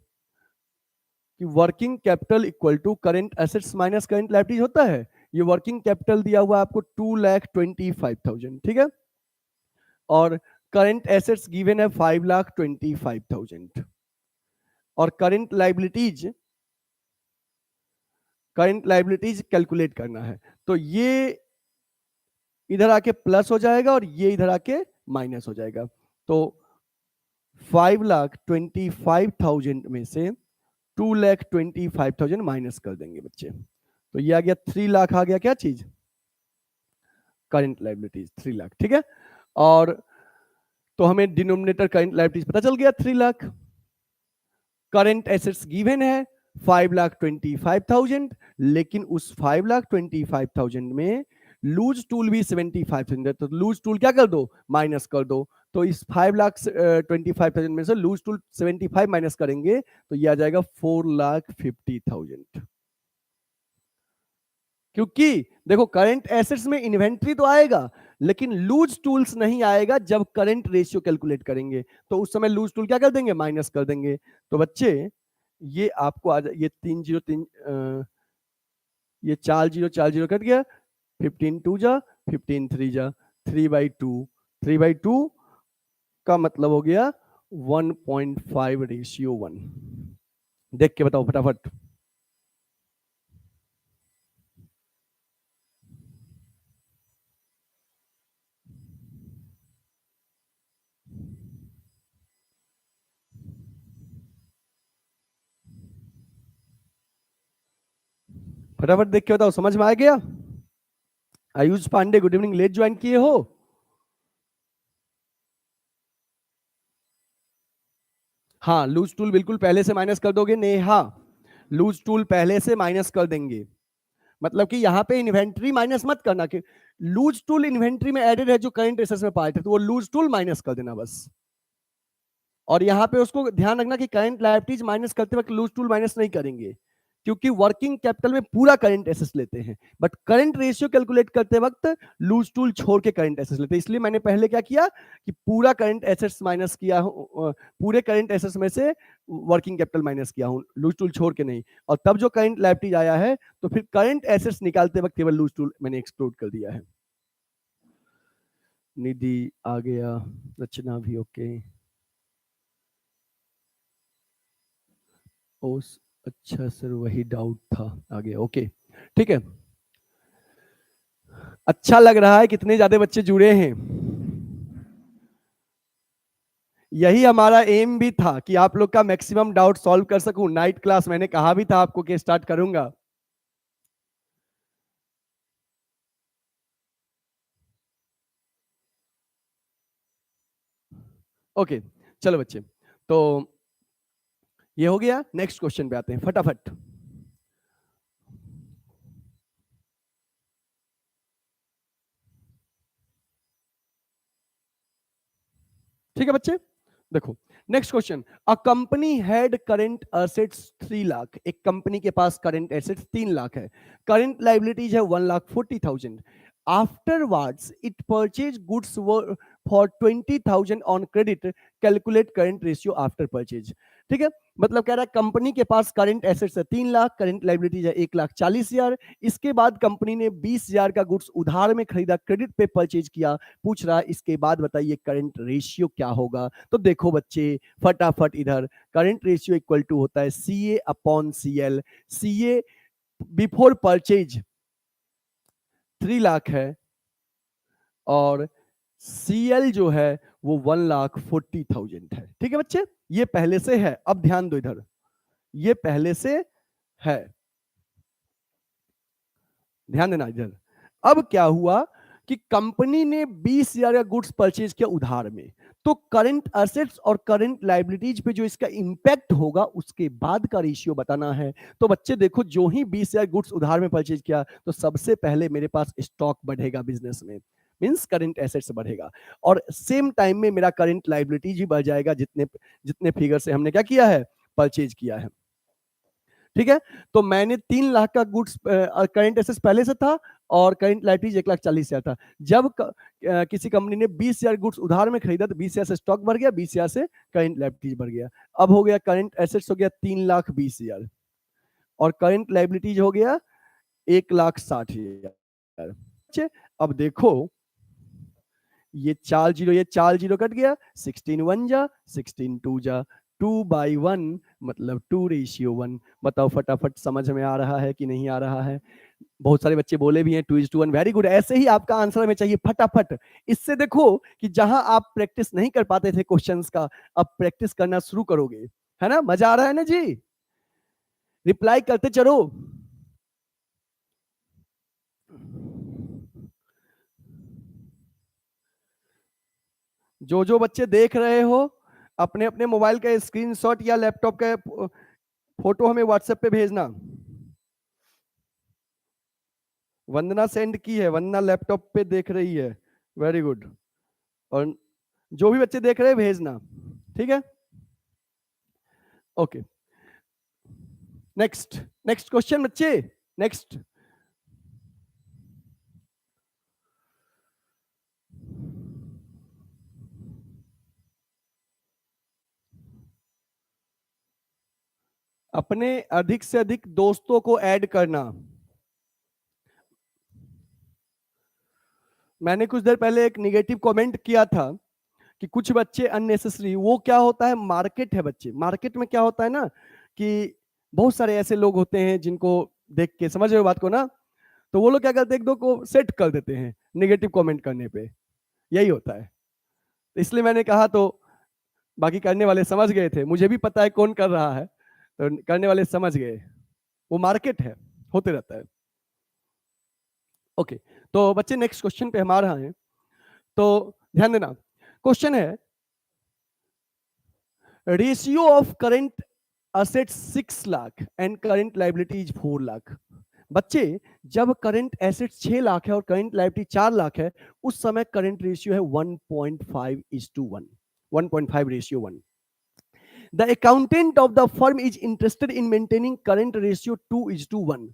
कि working capital equal to current assets minus current liabilities होता है। ये वर्किंग कैपिटल दिया हुआ आपको 2,25,000, ठीक है। और करंट एसेट्स गिवन है 5,25,000 और करंट लायबिलिटीज कैलकुलेट करना है। तो ये इधर आके प्लस हो जाएगा और ये इधर आके माइनस हो जाएगा। तो 5,25,000 में से 2,25,000 माइनस कर देंगे बच्चे, तो ये आ गया 3 लाख आ गया। क्या चीज, करंट लायबिलिटीज 3 लाख, ठीक है। और तो हमें डिनोमिनेटर करंट लायबिलिटीज पता चल गया 3 लाख। करंट एसेट्स गिवन है 5,25,000, लेकिन उस 5,25,000 में लूज टूल भी 75,000 है, तो लूज टूल क्या कर दो, माइनस कर दो। तो इस 5,25,000 में से लूज टूल 75 माइनस करेंगे तो ये आ जाएगा 4,50,000। क्योंकि देखो करंट एसेट्स में इन्वेंट्री तो आएगा लेकिन लूज टूल्स नहीं आएगा जब करंट रेशियो कैलकुलेट करेंगे, तो उस समय लूज टूल क्या कर देंगे, माइनस कर देंगे। तो बच्चे ये आपको आ ये 303 ये 4 0 कट गया, 15 2 जा 15 3 जा 3/2, 3/2 का मतलब हो गया 1.5:1। देख के बताओ फटाफट। फटाफट देख के बताओ, समझ में आ गया? Ayush Pandey good evening, late join किए हो? हाँ लूज टूल बिल्कुल पहले से माइनस कर दोगे नेहा, लूज टूल पहले से माइनस कर देंगे। मतलब कि यहाँ पे इन्वेंट्री माइनस मत करना कि लूज टूल इन्वेंट्री में एडेड है जो करंट एसेट्स में पार्ट है, तो वो लूज टूल माइनस कर देना बस। और यहाँ पे उसको ध्यान रखना कि करंट लायबिलिटीज माइनस करते वक्त लूज टूल माइनस नहीं करेंगे, क्योंकि वर्किंग कैपिटल में पूरा करंट एसेट्स लेते हैं, बट करंट रेशियो कैलकुलेट करते वक्त लूज टूल छोड़ के करंट एसेट्स लेते हैं। इसलिए मैंने पहले क्या किया कि पूरा करंट एसेट्स माइनस किया, पूरे करंट एसेट्स में से वर्किंग कैपिटल माइनस किया हूं, लूज टूल छोड़ के नहीं। और तब जो करंट लायबिलिटीज आया है तो फिर करंट एसेट्स निकालते वक्त केवल लूज टूल मैंने एक्सक्लूड कर दिया है। निधि आ गया, रचना भी ओके। ओस अच्छा सर वही डाउट था, आ गया ओके ठीक है। अच्छा लग रहा है कितने ज्यादा बच्चे जुड़े हैं। यही हमारा एम भी था कि आप लोग का मैक्सिमम डाउट सॉल्व कर सकूं। नाइट क्लास मैंने कहा भी था आपको कि स्टार्ट करूंगा। ओके चलो बच्चे, तो ये हो गया। नेक्स्ट क्वेश्चन पे आते हैं फटाफट। ठीक है बच्चे, देखो next question. A company had current assets 3 lakh, एक कंपनी के पास करंट एसेट्स 3 लाख है, करंट लाइबिलिटीज है 1,40,000। Afterwards it purchase goods for 20,000 on credit, calculate current ratio after purchase. ठीक है, मतलब कह रहा है कंपनी के पास करंट एसेट्स है 3 लाख, करंट लाइबिलिटीज है 1,40,000। इसके बाद कंपनी ने 20,000 का गुड्स उधार में खरीदा, क्रेडिट पे परचेज किया। पूछ रहा है इसके बाद बताइए करंट रेशियो क्या होगा। तो देखो बच्चे फटाफट इधर करंट रेशियो इक्वल टू होता है CA upon CL। CA before purchase 3 lakh है और CL जो है वो 1,40,000 है। ठीक है बच्चे, ये पहले से है। अब ध्यान दो इधर, ये पहले से है, ध्यान देना इधर। अब क्या हुआ कि कंपनी ने 20,000 का गुड्स परचेज किया उधार में, तो करंट एसेट्स और करंट लाइबिलिटीज पे जो इसका इंपैक्ट होगा उसके बाद का रेशियो बताना है। तो बच्चे देखो, जो ही 20,000 गुड्स उधार में परचेज किया तो सबसे पहले मेरे पास स्टॉक बढ़ेगा बिजनेस में, मींस करंट एसेट्स बढ़ेगा, और सेम टाइम में मेरा करंट लाइबिलिटीज भी बढ़ जाएगा जितने जितने फिगर से हमने क्या किया है, परचेज किया है। ठीक है, तो मैंने 3 लाख का गुड्स करंट एसेट्स पहले से था और करंट लाइबिलिटीज 1,40,000 था। जब किसी कंपनी ने 20,000 गुड्स उधार में खरीदा तो 20,000 से स्टॉक बढ़ गया, 20,000 से करंट लाइबिलिटीज बढ़ गया। अब हो गया करंट एसेट्स हो गया 3,20,000 और करंट लाइबिलिटीज हो गया 1,60,000। अब देखो ये 4 जीरो कट गया, 16 1 जा 16 2 जा 2/1, मतलब 2:1। बताओ फटाफट समझ में आ रहा है कि नहीं आ रहा है? बहुत सारे बच्चे बोले भी हैं 2:1, वेरी गुड। ऐसे ही आपका आंसर हमें चाहिए फटाफट। इससे देखो कि जहां आप प्रैक्टिस नहीं कर पाते थे क्वेश्चंस का, अब प्रैक्टिस करना शुरू करोगे, है ना? मजा आ रहा है ना जी? रिप्लाई करते चलो। जो जो बच्चे देख रहे हो अपने अपने मोबाइल का स्क्रीनशॉट या लैपटॉप का फोटो हमें व्हाट्सएप पे भेजना। वंदना सेंड की है, वंदना लैपटॉप पे देख रही है, वेरी गुड। और जो भी बच्चे देख रहे हैं भेजना, ठीक है? ओके, नेक्स्ट नेक्स्ट क्वेश्चन बच्चे, नेक्स्ट। अपने अधिक से अधिक दोस्तों को ऐड करना। मैंने कुछ देर पहले एक निगेटिव कमेंट किया था कि कुछ बच्चे अननेसेसरी, वो क्या होता है, मार्केट है बच्चे, मार्केट में क्या होता है ना कि बहुत सारे ऐसे लोग होते हैं जिनको देख के, समझ रहे हो बात को ना, तो वो लोग क्या करते हैं, एक दो को सेट कर देते हैं नेगेटिव कमेंट करने पे, यही होता है। इसलिए मैंने कहा, तो बाकी करने वाले समझ गए थे, मुझे भी पता है कौन कर रहा है, तो करने वाले समझ गए, वो मार्केट है, होते रहता है। ओके, तो बच्चे नेक्स्ट क्वेश्चन पे हमारा है, तो ध्यान देना। क्वेश्चन है, ratio of current assets 6 lakh and current liabilities 4 lakh. बच्चे, जब करंट एसेट्स 6 लाख है और करंट लायबिलिटी 4 लाख है, उस समय करंट रेशियो है 1.5:1, 1.5 ratio 1। The accountant of the firm is interested in maintaining current ratio 2:1।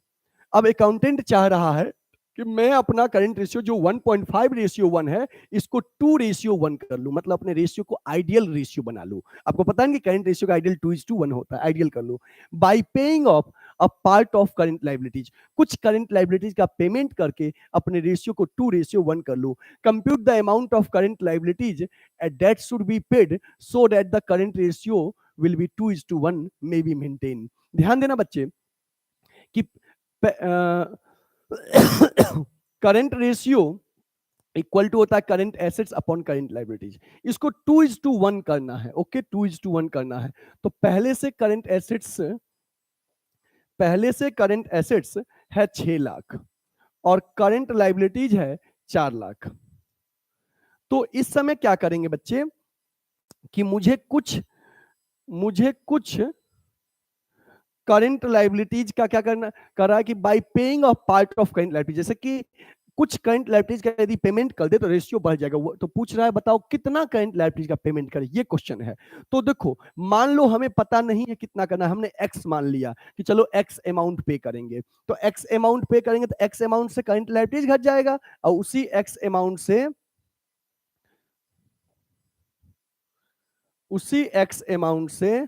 अब अकाउंटेंट चाह रहा है कि मैं अपना करंट रेशियो जो 1.5 रेशियो 1 है, इसको 2 रेशियो 1 कर लूं, मतलब अपने रेशियो को आइडियल रेशियो बना लूं। आपको पता है कि करंट रेशियो का आइडियल 2:1 होता है, आइडियल कर लूं bye paying of a part of current liabilities. कुछ करंट लायबिलिटीज का पेमेंट करके अपने रेशियो को 2 रेशियो 1 कर लूं। Compute the amount of current liabilities that should be paid so that the current ratio will be 2:1 may be maintain. ध्यान देना बच्चे कि करंट रेशियो इक्वल टू होता है current assets upon current liabilities. इसको 2:1 करना है। ओके, 2:1 करना है। तो पहले से करंट एसेट्स है 6 लाख और करंट लायबिलिटीज है 4 लाख। तो इस समय क्या करेंगे बच्चे कि मुझे कुछ करंट लायबिलिटीज का क्या करना कर रहा है कि bye paying off part of current liability, जैसे कि कुछ करंट लायबिलिटीज का यदि पेमेंट कर दे तो रेशियो बढ़ जाएगा। तो पूछ रहा है बताओ कितना करंट लायबिलिटीज का पेमेंट करे, ये क्वेश्चन है। तो देखो, मान लो हमें पता नहीं है कितना करना है, हमने एक्स मान लिया कि चलो एक्स अमाउंट पे करेंगे, तो एक्स अमाउंट पे करेंगे तो एक्स अमाउंट से करंट लायबिलिटीज घट जाएगा और उसी एक्स अमाउंट से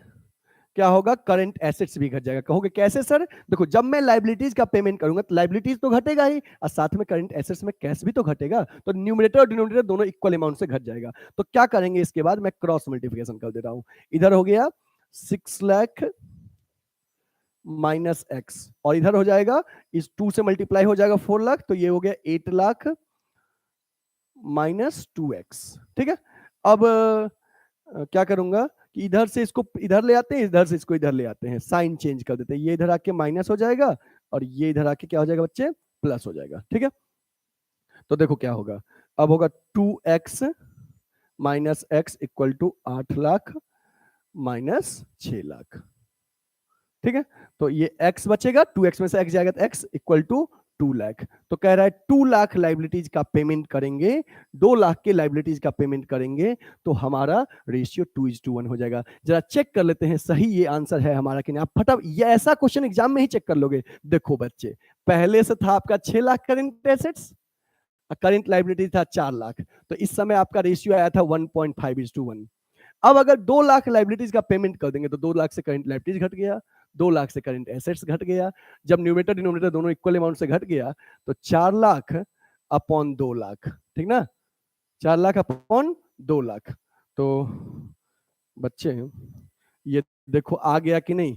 क्या होगा, करंट एसेट्स भी घट जाएगा। कहोगे कैसे सर? देखो, जब मैं लायबिलिटीज का पेमेंट करूंगा तो लायबिलिटीज तो घटेगा ही और साथ में करंट एसेट्स में कैश भी तो घटेगा, तो न्यूमरेटर और डिनोमिनेटर दोनों इक्वल अमाउंट से घट जाएगा। तो क्या करेंगे, इसके बाद मैं क्रॉस मल्टीप्लिकेशन कर दे रहा हूं। इधर हो गया 6 लाख माइनस एक्स और इधर हो जाएगा, इस 2 से मल्टीप्लाई हो जाएगा 4 लाख, तो ये हो गया 8 लाख माइनस 2x। ठीक है, अब क्या करूंगा कि इधर से इसको इधर ले आते हैं, इधर से इसको इधर ले आते हैं, साइन चेंज कर देते हैं, ये इधर आके माइनस हो जाएगा और ये इधर आके क्या हो जाएगा बच्चे, प्लस हो जाएगा। ठीक है, तो देखो क्या होगा, अब होगा 2x minus x equal to 8 lakh minus 6 lakh. ठीक है, तो ये x बचेगा, 2x में से x जाएगा तो x इक्वल टू 2 लाख। तो कह रहा है 2 लाख लाइबिलिटीज का पेमेंट करेंगे, 2 लाख के लाइबिलिटीज का पेमेंट करेंगे तो हमारा रेशियो 2:1 हो जाएगा। जरा चेक कर लेते हैं सही ये आंसर है हमारा कि नहीं। आप फटाफट, ये ऐसा क्वेश्चन एग्जाम में ही चेक कर लोगे। देखो बच्चे, पहले से था आपका 6 lakh current assets, current liability था 4 लाख, तो इस समय आपका रेशियो आया था 1.5:1। अब अगर 2 लाख लाइबिलिटीज का पेमेंट कर देंगे तो 2 लाख से करंट लाइबिलिटीज घट गया, 2 लाख से करंट एसेट्स घट गया। जब न्यूमरेटर डिनोमिनेटर दोनों इक्वल अमाउंट से घट गया तो 4 लाख अपॉन 2 लाख, ठीक ना, 4 लाख अपॉन 2 लाख। तो बच्चे ये देखो आ गया कि नहीं,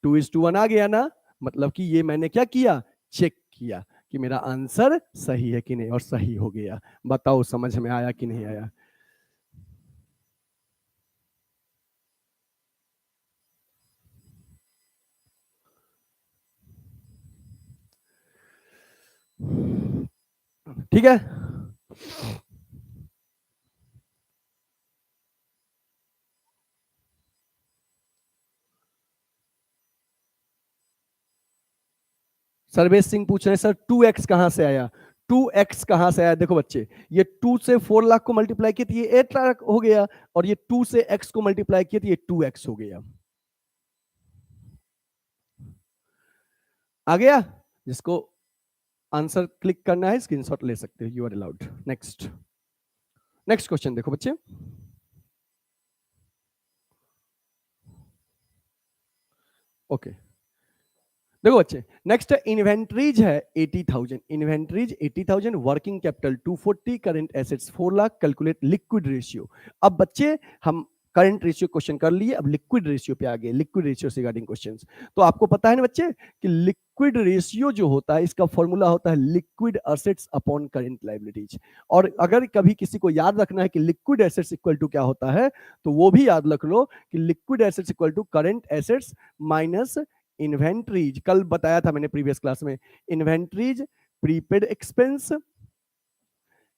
2:1 आ गया ना, मतलब कि ये मैंने क्या किया, चेक किया कि मेरा आंसर सही है कि नहीं, और सही हो गया। बताओ समझ में आया कि नहीं आया? ठीक है, सर्वेश सिंह पूछ रहे हैं सर 2x कहां से आया, 2x कहां से आया? देखो बच्चे, ये 2 से 4 लाख को मल्टीप्लाई किया तो ये 8 लाख हो गया, और ये 2 से x को मल्टीप्लाई किया तो ये 2x हो गया। आ गया? जिसको आंसर क्लिक करना है स्क्रीनशॉट ले सकते हो, you are allowed. Next question देखो बच्चे, ओके, देखो बच्चे, नेक्स्ट इन्वेंट्रीज है 80,000, inventories 80,000, working capital 240, current assets 4 lakh, calculate liquid ratio. अब बच्चे हम करंट रेशियो क्वेश्चन कर लिए, अब लिक्विड रेशियो पे आ गए, लिक्विड रेशियो से रिगार्डिंग क्वेश्चंस। तो आपको पता है ना बच्चे कि लिक्विड रेशियो जो होता है इसका फॉर्मूला होता है liquid assets upon current liabilities. और अगर कभी किसी को याद रखना है कि लिक्विड एसेट्स इक्वल टू क्या होता है, तो वो भी याद रख लो कि liquid assets equal to current assets minus inventories. कल बताया था मैंने प्रीवियस क्लास में, inventories, prepaid expense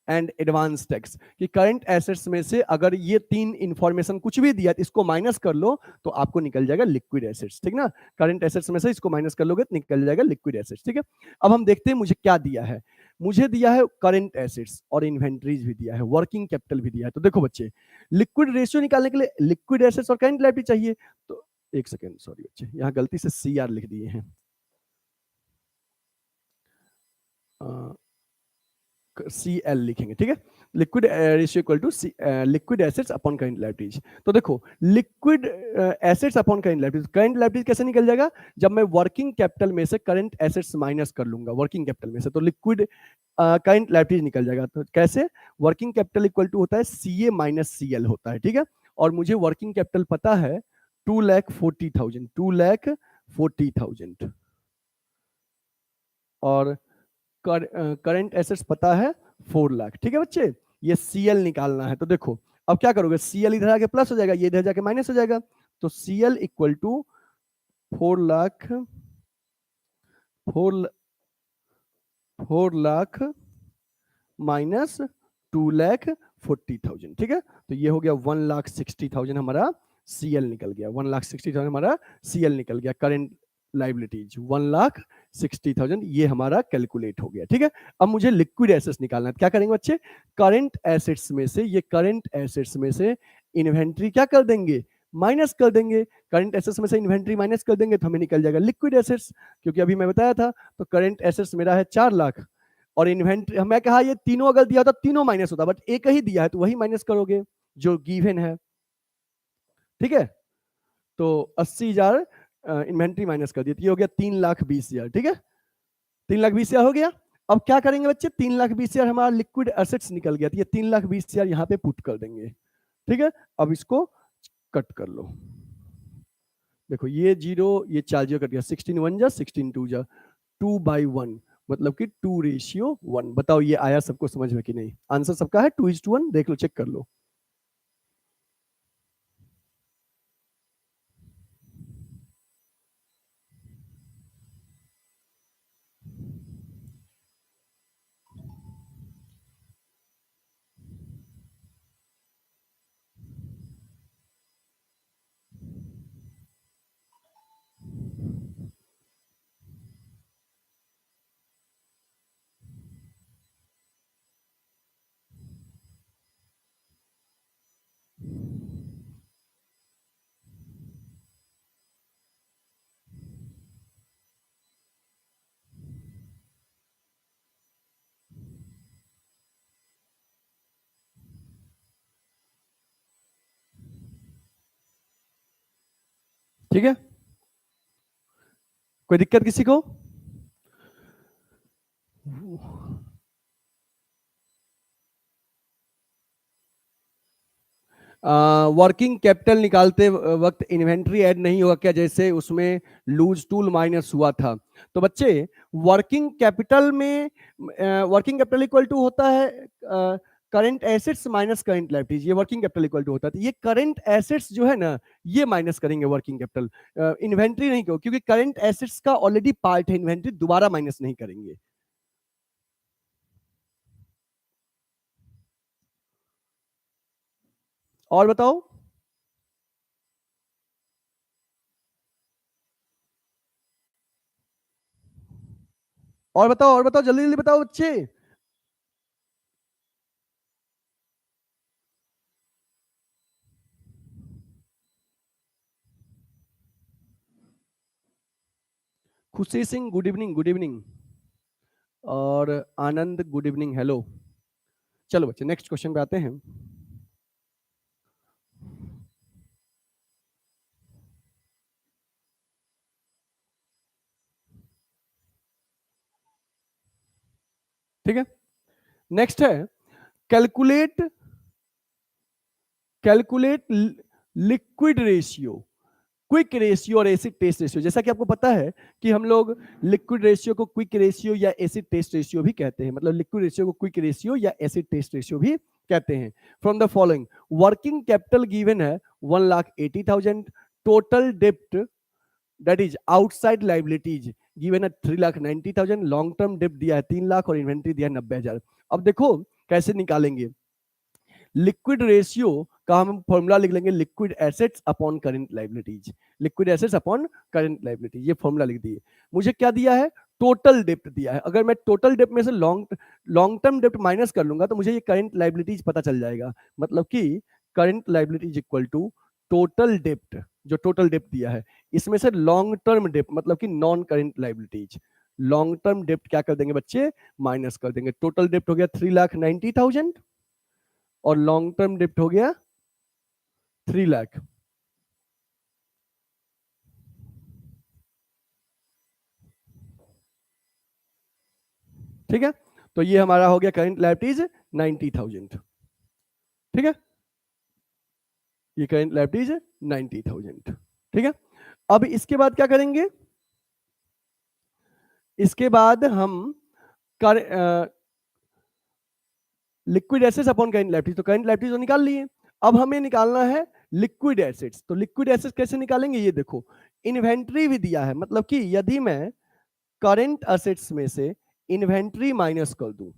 and advance tax, कि करंट एसेट्स में से अगर ये तीन इंफॉर्मेशन कुछ भी दिया तो इसको माइनस कर लो तो आपको निकल जाएगा लिक्विड एसेट्स, ठीक ना। करंट एसेट्स में से इसको माइनस कर लोगे तो निकल जाएगा लिक्विड एसेट्स, ठीक है। अब हम देखते हैं मुझे क्या दिया है। मुझे दिया है करंट एसेट्स और इन्वेंट्रीज भी दिया है, वर्किंग कैपिटल भी दिया है। तो देखो बच्चे, लिक्विड रेशियो निकालने के लिए लिक्विड एसेट्स और करंट लायबिलिटी चाहिए। तो एक सेकेंड, सॉरी बच्चे, यहाँ गलती से CR लिख दिए हैं, CL लिखेंगे, ठीक है। Liquid ratio equal to liquid assets upon current liabilities. तो देखो, liquid assets upon current liabilities, current liabilities कैसे निकल जाएगा, जब मैं वर्किंग कैपिटल में से करंट एसेट्स माइनस कर लूंगा वर्किंग कैपिटल में से, तो लिक्विड करंट लायबिलिटीज निकल जाएगा। तो कैसे, वर्किंग कैपिटल इक्वल टू होता है CA माइनस CL होता है, ठीक है। और मुझे वर्किंग कैपिटल पता है 2,40,000, 2,40,000, और करंट एसेट्स पता है 4 लाख, ठीक है बच्चे। ये CL निकालना है। तो देखो अब क्या करोगे, CL इधर आके प्लस हो जाएगा, ये इधर जाके माइनस हो जाएगा। तो CL equal to 4 lakh, 4 lakh minus 2,40,000, ठीक है। तो ये हो गया 1,60,000 हमारा CL निकल गया, 1,60,000 हमारा CL निकल गया, करंट लाइबिलिटीज 1,60,000, ये हमारा कैलकुलेट हो गया, ठीक है। अब मुझे लिक्विड एसेट्स निकालना है। क्या करेंगे बच्चे, करंट एसेट्स में से, ये करंट एसेट्स में से इन्वेंट्री क्या कर देंगे, माइनस कर देंगे। करंट एसेट्स में से इन्वेंट्री माइनस कर देंगे तो हमें निकल जाएगा लिक्विड एसेट्स, क्योंकि अभी मैं बताया था। तो करंट एसेट्स मेरा है 4 लाख, और इन्वेंट्री मैं कहा ये तीनों अगर दिया होता तीनों माइनस होता, बट एक ही दिया है तो वही माइनस करोगे जो गिवन है, ठीक है। तो 80,000 इन्वेंट्री माइनस कर दिया, तो ये हो गया 3,20,000, ठीक है। 3,20,000 हो गया। अब क्या करेंगे बच्चे, 3,20,000 हमारा लिक्विड एसेट्स निकल गया, तो ये 3,20,000 यहाँ पे पुट कर देंगे, ठीक है। अब इसको कट कर लो, देखो ये जीरो, ये 4 जीरो कट गया, 16 1 जा 16 2 जा 2/1, मतलब कि 2:1। बताओ ये आया सबको समझ में कि नहीं, आंसर सबका है 2:1, देख लो, चेक कर लो। ठीक है, कोई दिक्कत किसी को? वर्किंग कैपिटल निकालते वक्त इन्वेंट्री ऐड नहीं होगा क्या, जैसे उसमें लूज टूल माइनस हुआ था? तो बच्चे, वर्किंग कैपिटल में वर्किंग कैपिटल इक्वल टू होता है current assets minus current liabilities, ये वर्किंग कैपिटल इक्वल टू होता है। तो ये करंट एसेट्स जो है ना, ये माइनस करेंगे वर्किंग कैपिटल, इन्वेंट्री नहीं करो, क्योंकि करंट एसेट्स का ऑलरेडी पार्ट है, इन्वेंट्री दोबारा माइनस नहीं करेंगे। और बताओ, और बताओ, और बताओ, जल्दी जल्दी बताओ बच्चे। खुशी Singh good evening, good evening. और आनंद गुड इवनिंग, हेलो। चलो बच्चे, नेक्स्ट क्वेश्चन पे आते हैं। ठीक है, नेक्स्ट है calculate liquid ratio, quick ratio और एसिड टेस्ट रेशियो। जैसा कि आपको पता है कि हम लोग लिक्विड रेशियो को क्विक रेशियो या एसिड टेस्ट रेशियो भी कहते हैं, मतलब लिक्विड रेशियो को क्विक रेशियो या एसिड टेस्ट रेशियो भी कहते हैं। From the following, working capital given है 1,80,000, टोटल डेप्ट that is outside liabilities given है 3,90,000, लॉन्ग टर्म डेप्ट दिया है 3 लाख और इन्वेंट्री दिया है 90,000। अब देखो कैसे निकालेंगे। लिक्विड रेशियो का हम फॉर्मूला लिख लेंगे, liquid assets upon current liabilities, liquid assets upon current liabilities, ये फॉर्मूला लिख दिए। मुझे क्या दिया है, टोटल डेप्ट दिया है। अगर मैं टोटल डेप्ट में से लॉन्ग टर्म डेप्ट माइनस कर लूंगा तो मुझे ये करंट लायबिलिटीज पता चल जाएगा। मतलब कि current liabilities equal to total डेप्ट, जो टोटल डेप्ट दिया है, इसमें से लॉन्ग टर्म डेप्ट मतलब कि non current liabilities, long term डेप्ट क्या कर देंगे बच्चे, माइनस कर देंगे। टोटल डेप्ट हो गया 3,90,000 और लॉन्ग टर्म डेप्ट हो गया 3 लाख। ठीक है, तो ये हमारा हो गया करंट लायबिलिटीज 90,000। ठीक है, ये करंट लायबिलिटीज 90,000। ठीक है, अब इसके बाद क्या करेंगे, इसके बाद हम कर liquid assets upon current liabilities, तो करंट लायबिलिटीज तो निकाल लिए। अब हमें निकालना है लिक्विड एसेट्स। तो लिक्विड एसेट्स कैसे निकालेंगे, ये देखो इन्वेंट्री भी दिया है, मतलब कि यदि मैं करंट एसेट्स में से इन्वेंट्री माइनस कर दूं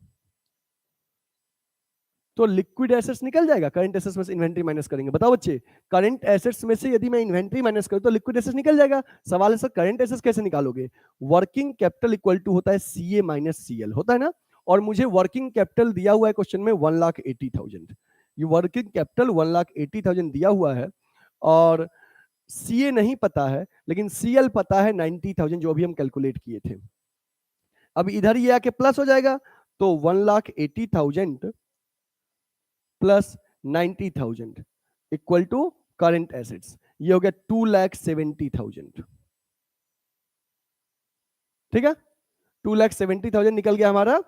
तो लिक्विड एसेट्स निकल जाएगा। करंट एसेट्स में से इन्वेंट्री माइनस करेंगे, बताओ बच्चे, करंट एसेट्स में से यदि मैं इन्वेंट्री माइनस करूं तो लिक्विड एसेट्स निकल जाएगा। सवाल है सर करंट एसेट्स कैसे निकालोगे, वर्किंग कैपिटल इक्वल टू होता है सीए माइनस सीएल, होता है ना। और मुझे वर्किंग कैपिटल दिया हुआ है क्वेश्चन में 1,80,000, ये वर्किंग कैपिटल 1,80,000 दिया हुआ है और सीए नहीं पता है, लेकिन सीएल पता है 90,000 जो अभी हम कैलकुलेट किए थे। अब इधर ये आके प्लस हो जाएगा, तो 1,80,000 plus 90,000 equal to current assets, ये हो गया 2,70,000। ठीक है, 2,70,000 निकल गया हमारा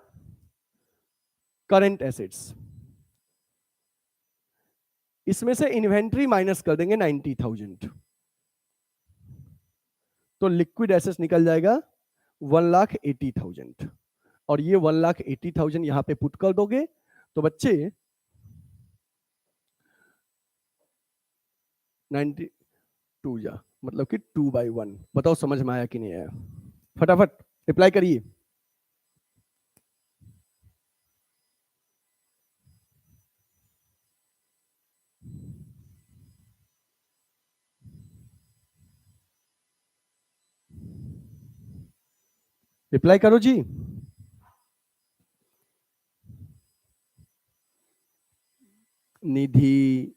करंट एसेट्स। इसमें से इन्वेंट्री माइनस कर देंगे 90,000, तो लिक्विड एसेट्स निकल जाएगा 1,80,000 और ये 1,80,000 यहां पे पुट कर दोगे तो बच्चे 92 जा मतलब कि 2/1। बताओ समझ में आया कि नहीं आया, फटाफट रिप्लाई करिए। रिप्लाई करो जी। निधि,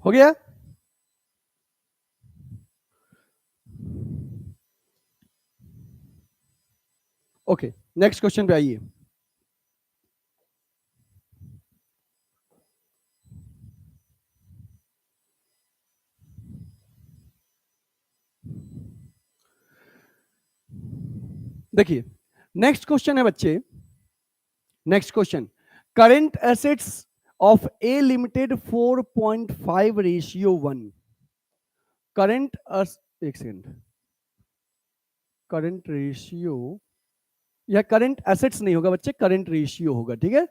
हो गया। ओके, नेक्स्ट क्वेश्चन पे आइए। देखिए नेक्स्ट क्वेश्चन है बच्चे, next question, current assets of A limited 4.5 ratio 1, current, एक सेकेंड, करंट रेशियो या करंट एसेट्स नहीं होगा बच्चे, करंट रेशियो होगा। ठीक है,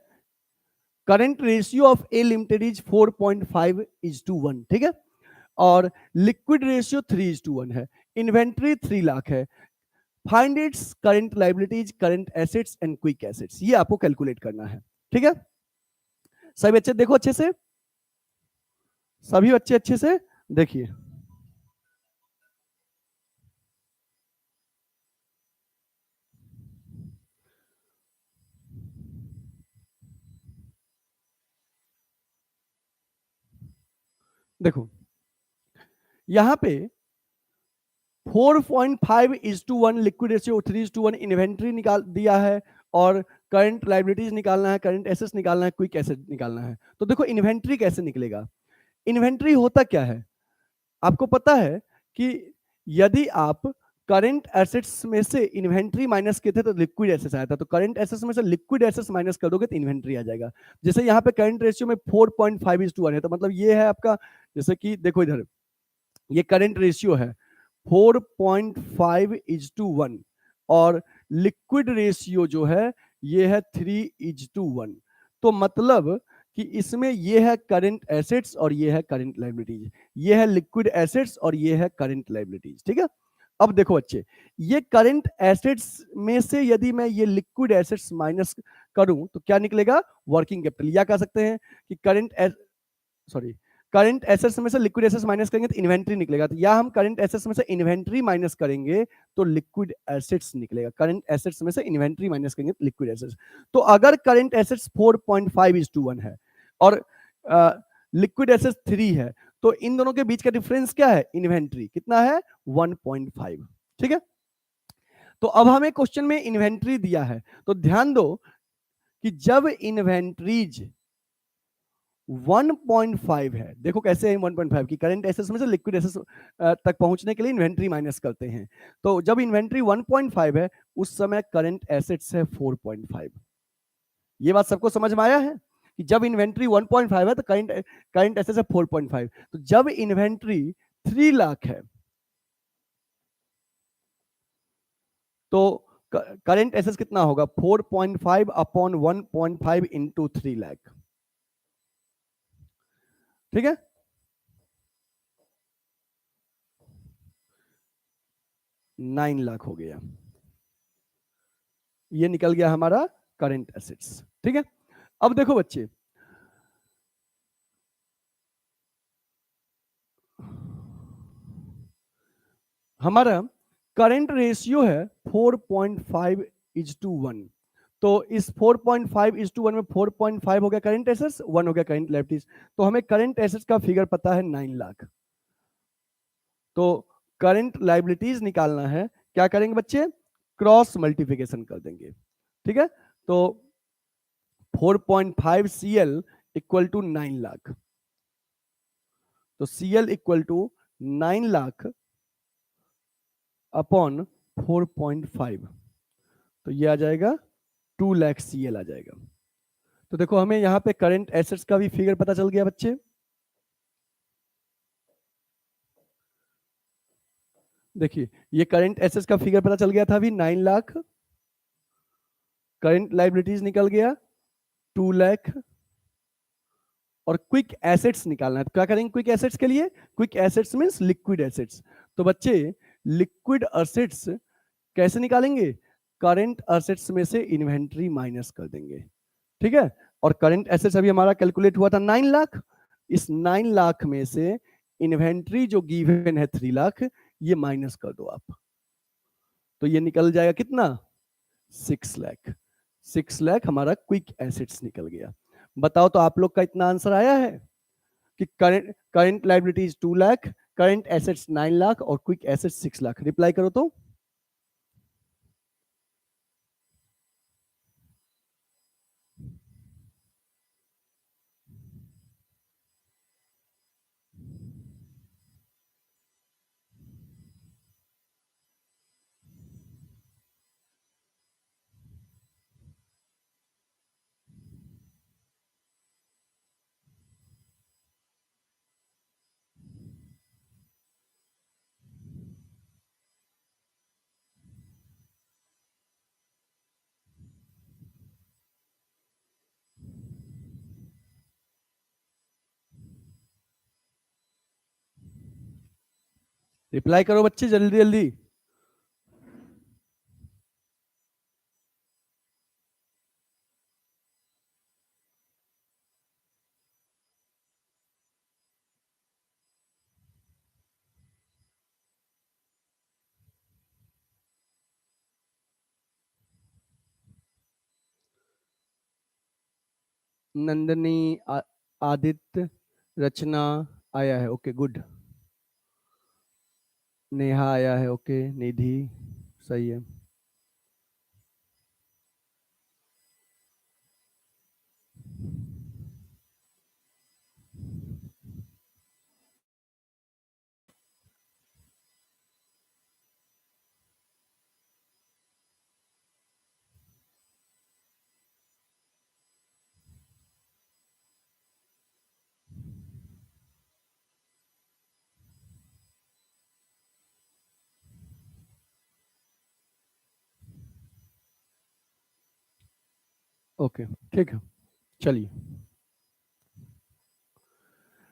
current ratio of A limited is 4.5:1। ठीक है, और लिक्विड रेशियो 3:1 है, इन्वेंट्री 3 लाख है। Find its current liabilities, current assets and quick assets, ये आपको कैलकुलेट करना है। ठीक है, सभी बच्चे देखो अच्छे से, सभी बच्चे अच्छे से देखिए। देखो यहां पे 4.5:1 लिक्विड रेशियो, 3:1 इन्वेंट्री निकाल दिया है और करंट लाइबिलिटीज निकालना है, करंट एसेट्स निकालना है, क्विक एसेट निकालना है। तो देखो इन्वेंट्री कैसे निकलेगा। इन्वेंट्री होता क्या है, आपको पता है कि यदि आप करंट एसेट्स में से इन्वेंट्री माइनस किए थे तो लिक्विड एसेट्स आया था, तो करंट एसेट्स में से लिक्विड एसेट्स माइनस कर दोगे तो इन्वेंट्री आ जाएगा। जैसे यहाँ पे करंट रेशियो में 4.5:1 है, तो मतलब ये है आपका, जैसे कि देखो इधर ये करंट रेशियो है 4.5:1 और लिक्विड रेशियो जो है ये है 3:1। तो मतलब कि इसमें ये है करंट एसेट्स और ये है करंट लाइबिलिटीज, ये है लिक्विड एसेट्स और ये है करंट लाइबिलिटीज। ठीक है, अब देखो बच्चे, ये करंट एसेट्स में से यदि मैं ये लिक्विड एसेट्स माइनस करूं तो क्या निकलेगा, वर्किंग कैपिटल, या कह सकते हैं कि सॉरी करंट एसेट्स में से लिक्विड एसेट्स माइनस करेंगे तो इन्वेंट्री निकलेगा, तो या हम करंट एसेट्स में से इन्वेंट्री माइनस करेंगे तो लिक्विड एसेट्स निकलेगा, करंट एसेट्स में से इन्वेंट्री माइनस करेंगे तो लिक्विड एसेट्स। तो अगर करंट एसेट्स 4.5:1 है और लिक्विड एसेट्स 3 है, तो इन दोनों के बीच का डिफरेंस क्या है, इन्वेंट्री कितना है 1.5। ठीक है, तो अब हमें क्वेश्चन में इन्वेंट्री दिया है, तो ध्यान दो कि जब इन्वेंट्रीज 1.5 है, देखो कैसे है 1.5 की करंट एसेट्स में से लिक्विड एसेट्स तक पहुंचने के लिए इन्वेंट्री माइनस करते हैं। तो जब इन्वेंट्री 1.5 है उस समय करंट एसेट्स है 4.5। ये बात सबको समझ में आया है कि जब इन्वेंट्री 1.5 है तो करंट करंट एसेट्स है 4.5। तो जब इन्वेंट्री 3 लाख है तो करंट एसेट्स कितना होगा, 4.5 अपॉन 1.5 इंटू 3 लाख। ठीक है, 9 लाख हो गया, ये निकल गया हमारा करंट एसेट्स। ठीक है, अब देखो बच्चे, हमारा करंट रेशियो है 4.5:1, तो इस 4.5:1 में 4.5 हो गया करंट एसेट्स, 1 हो गया करंट लायबिलिटीज। तो हमें करंट एसेट्स का फिगर पता है 9 लाख, तो करंट लायबिलिटीज निकालना है, क्या करेंगे बच्चे, क्रॉस मल्टीप्लिकेशन कर देंगे। ठीक है, तो 4.5 CL इक्वल टू 9 लाख, तो CL equal to 9 lakh upon 4.5, तो ये आ जाएगा 2 लाख CL आ जाएगा। तो देखो हमें यहाँ पे करंट एसेट्स का भी फिगर पता चल गया बच्चे। देखिए ये करंट एसेट्स का फिगर पता चल गया था अभी 9 लाख, करंट लाइबिलिटीज निकल गया 2 लाख, और क्विक एसेट्स निकालना है। तो क्या करेंगे क्विक एसेट्स के लिए, quick assets means liquid assets. तो बच्चे लिक्विड एसेट्स कैसे निकालेंगे, करंट एसेट्स में से इन्वेंट्री माइनस कर देंगे। ठीक है, और करंट एसेट्स अभी हमारा कैलकुलेट हुआ था 9 लाख, इस 9 लाख में से इन्वेंट्री जो गिवन है 3 लाख, ये माइनस कर दो आप, तो ये निकल जाएगा कितना 6 लाख। 6 लाख हमारा क्विक एसेट्स निकल गया। बताओ तो आप लोग का इतना आंसर आया है कि current current liabilities 2 lakh, current assets 9 lakh और क्विक एसेट्स 6 लाख। रिप्लाई करो तो। रिप्लाई करो बच्चे जल्दी जल्दी। नंदनी, आदित्य, रचना, आया है, ओके गुड। नेहा आया है, ओके। निधि सही है। ओके ठीक है, चलिए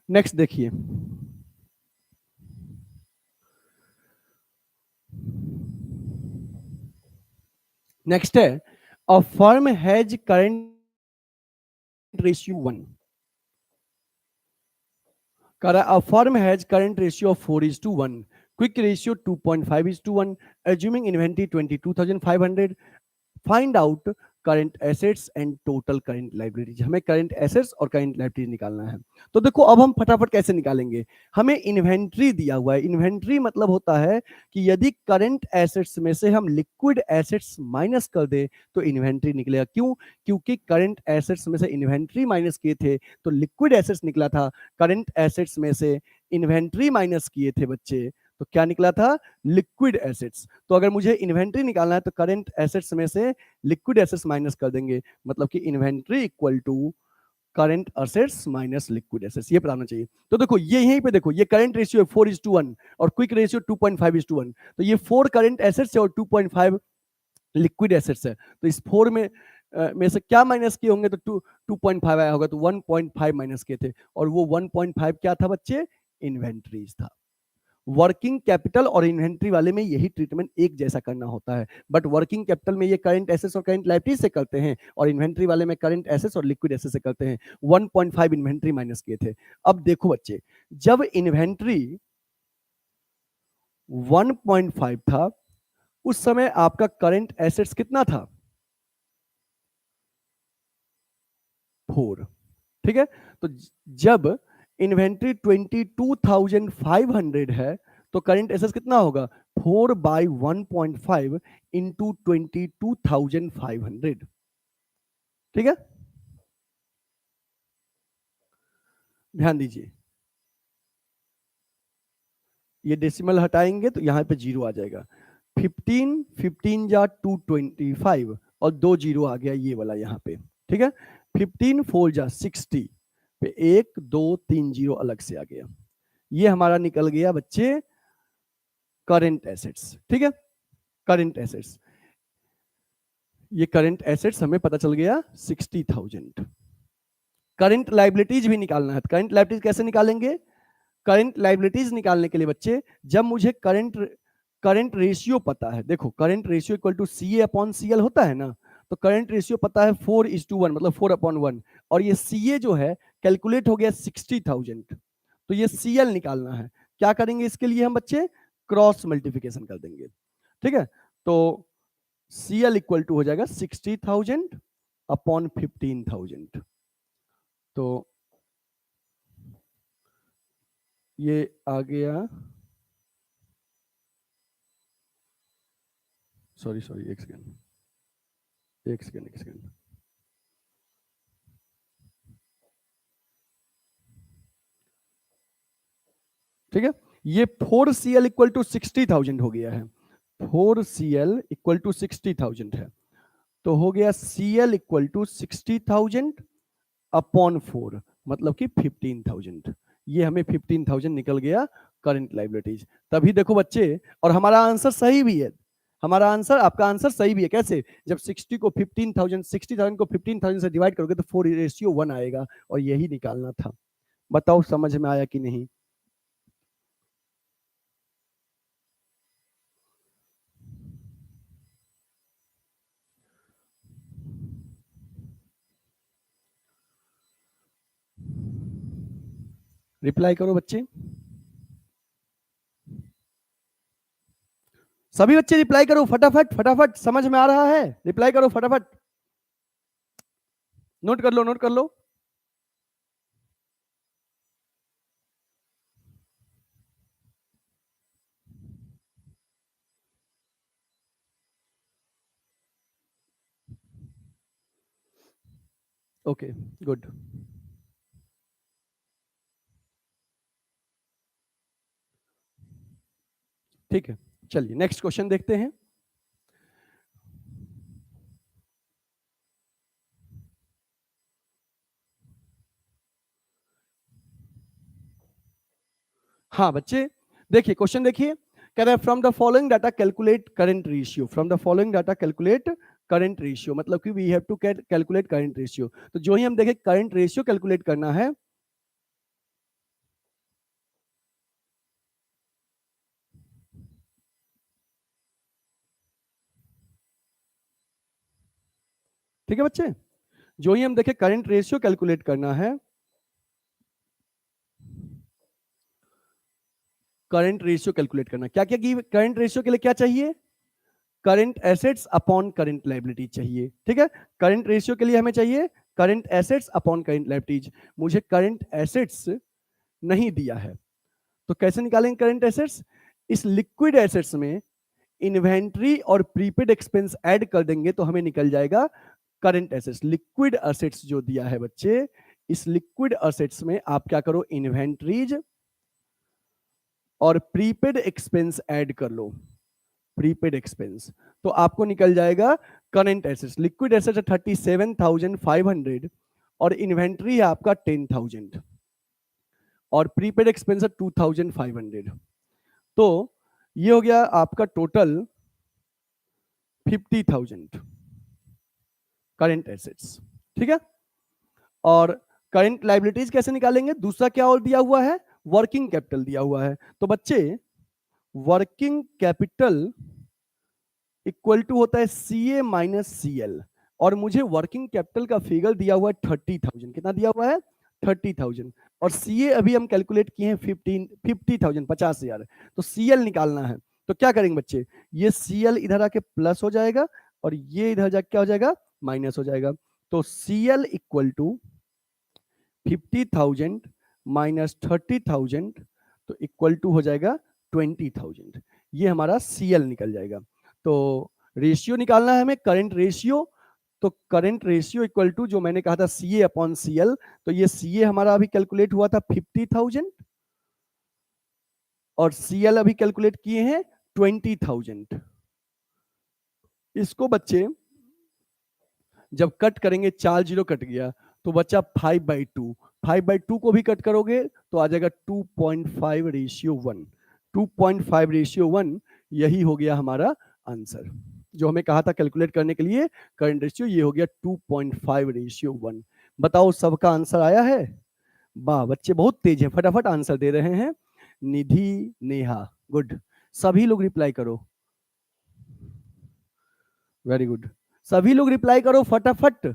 नेक्स्ट देखिए। नेक्स्ट है a firm has current ratio 1। A firm has current ratio of 4:1, quick ratio 2.5:1, assuming inventory 22,500. Find out current assets and total current liabilities. हमें करंट एसेट्स और करंट लाइबिलिटीज निकालना है। तो देखो अब हम फटाफट कैसे निकालेंगे। हमें इन्वेंट्री दिया हुआ है। इन्वेंट्री मतलब होता है कि यदि करंट एसेट्स में से हम लिक्विड एसेट्स माइनस कर दे तो इन्वेंट्री निकलेगा। क्यों? क्योंकि करंट एसेट्स में से इन्वेंट्री माइनस किए थे तो लिक्विड एसेट्स निकला था। करंट एसेट्स में से इन्वेंट्री माइनस किए थे बच्चे तो क्या निकला था? Liquid assets. तो अगर मुझे इन्वेंट्री निकालना है तो करंट एसेट्स में से लिक्विड एसेट्स माइनस कर देंगे, मतलब कि inventory equal to current assets minus liquid assets. ये बताना चाहिए। तो देखो ये यहीं पे देखो, ये करंट रेशियो है 4:1 और क्विक रेशियो 2.5:1। तो ये 4 करंट एसेट्स है और 2.5 लिक्विड एसेट्स है। तो इस 4 में से क्या माइनस किए होंगे? तो 2.5 आया होगा, तो 1.5 माइनस किए थे और वो 1.5 क्या था बच्चे? इन्वेंट्रीज था। वर्किंग कैपिटल और इन्वेंट्री वाले में यही ट्रीटमेंट एक जैसा करना होता है, बट वर्किंग कैपिटल में ये करंट एसेट्स और करंट लायबिलिटीज से करते हैं और इन्वेंट्री वाले में करंट एसेट्स और लिक्विड एसेट्स से करते हैं। 1.5 इन्वेंट्री माइनस किए थे। अब देखो बच्चे, जब इन्वेंट्री 1.5 था उस समय आपका करंट एसेट्स कितना था? 4। ठीक है, तो जब इन्वेंट्री 22,500 है तो करंट एसेट्स कितना होगा? 4/1.5 इंटू 22,500। ठीक है, ध्यान दीजिए, ये डेसिमल हटाएंगे तो यहां पे जीरो आ जाएगा। 15 जा 225 और 2 जीरो आ गया ये वाला यहां पे। ठीक है, 15 4 जा 60 पे 1 2 3 जीरो अलग से आ गया। ये हमारा निकल गया बच्चे करंट एसेट्स। ठीक है, करंट एसेट्स, ये करंट एसेट्स हमें पता चल गया 60,000। करंट लाइबिलिटीज भी निकालना है। करंट लाइबिलिटीज कैसे निकालेंगे? करंट लाइबिलिटीज निकालने के लिए बच्चे, जब मुझे करंट करंट रेशियो पता है, देखो current ratio equal to C A upon C L होता है ना, तो करंट रेशियो पता है 4:1, मतलब 4/1, और ये सी ए जो है कैलकुलेट हो गया 60,000। तो ये सी एल निकालना है। क्या करेंगे इसके लिए हम बच्चे? क्रॉस मल्टीप्लिकेशन कर देंगे। ठीक है, तो सी एल इक्वल टू हो जाएगा 60,000 अपॉन 15,000। तो ये आ गया, सॉरी सॉरी एक सेकेंड एक सेकेंड एक सेकेंड, ठीक है, ये 4CL इक्वल टू 60,000 हो गया है। 4CL इक्वल टू 60,000 है, तो हो गया CL इक्वल टू 60,000 अपॉन 4, मतलब कि 15,000। ये हमें 15,000 निकल गया करंट लाइबिलिटीज। तभी देखो बच्चे, और हमारा आंसर सही भी है। हमारा आंसर, आपका आंसर सही भी है। कैसे? जब 60,000 को 15,000 से डिवाइड करोगे तो 4:1 आएगा, और यही निकालना था। बताओ समझ में आया कि नहीं? रिप्लाई करो बच्चे, सभी बच्चे रिप्लाई करो फटाफट फटाफट। समझ में आ रहा है? रिप्लाई करो फटाफट, नोट कर लो नोट कर लो। Okay, good. ठीक है, चलिए नेक्स्ट क्वेश्चन देखते हैं। हाँ बच्चे, देखिए क्वेश्चन देखिए, कह रहा है from the following data calculate current ratio. From the following data calculate current ratio, मतलब कि we have to calculate current ratio. तो जो ही हम देखें करंट रेशियो कैलकुलेट करना है, ठीक है बच्चे, जो ही हम देखें करंट रेशियो कैलकुलेट करना है, करंट रेशियो कैलकुलेट करना, क्या क्या की करंट रेशियो के लिए क्या चाहिए, current assets upon current liability चाहिए। ठीक है, करंट रेशियो के लिए हमें चाहिए current assets upon current liabilities. मुझे करंट एसेट्स नहीं दिया है, तो कैसे निकालेंगे करंट एसेट्स? इस लिक्विड एसेट्स में इन्वेंट्री और प्रीपेड एक्सपेंस ऐड कर देंगे तो हमें निकल जाएगा करंट एसेट्स। लिक्विड एसेट्स जो दिया है बच्चे, इस लिक्विड एसेट्स में आप क्या करो, इन्वेंट्रीज और प्रीपेड एक्सपेंस ऐड कर लो, प्रीपेड एक्सपेंस, तो आपको निकल जाएगा करंट एसेट्स। लिक्विड एसेट्स 37,500 और इन्वेंट्री है आपका 10,000 और प्रीपेड एक्सपेंस 2,500। तो ये हो गया आपका टोटल 50,000 करंट एसेट्स। ठीक है, और करंट लायबिलिटीज कैसे निकालेंगे? दूसरा क्या और दिया हुआ है, वर्किंग कैपिटल दिया हुआ है। तो बच्चे वर्किंग कैपिटल इक्वल टू होता है CA माइनस CL, और मुझे वर्किंग कैपिटल का फिगर दिया हुआ है 30,000। कितना दिया हुआ है? 30,000। और CA अभी हम कैलकुलेट किए हैं 50,000, 50,000। तो CL निकालना है, तो क्या करेंगे बच्चे, ये CL इधर आके प्लस हो जाएगा और ये इधर जाके क्या हो जाएगा, माइनस हो जाएगा। तो CL इक्वल टू 50,000 माइनस 30,000, तो इक्वल टू हो जाएगा 20,000। ये हमारा CL निकल जाएगा। तो रेशियो निकालना है हमें, करंट रेशियो। तो करंट रेशियो इक्वल टू जो मैंने कहा था CA अपॉन CL, तो ये CA हमारा अभी कैलकुलेट हुआ था 50,000 और CL अभी कैलकुलेट किए हैं 20,000। इसको बच्चे जब कट करेंगे, 4 जीरो कट गया तो बच्चा 5/2, 5/2 को भी कट करोगे तो आ जाएगा 2.5 रेशियो 1, 2.5 रेशियो 1। यही हो गया हमारा आंसर जो हमें कहा था कैलकुलेट करने के लिए करंट रेशियो, ये हो गया 2.5 रेशियो 1। बताओ सबका आंसर आया है? वाह बच्चे बहुत तेज हैं, फटाफट आंसर दे रहे हैं। निधि, नेहा, गुड, सभी लोग रिप्लाई करो, वेरी गुड, सभी लोग रिप्लाई करो फटाफट।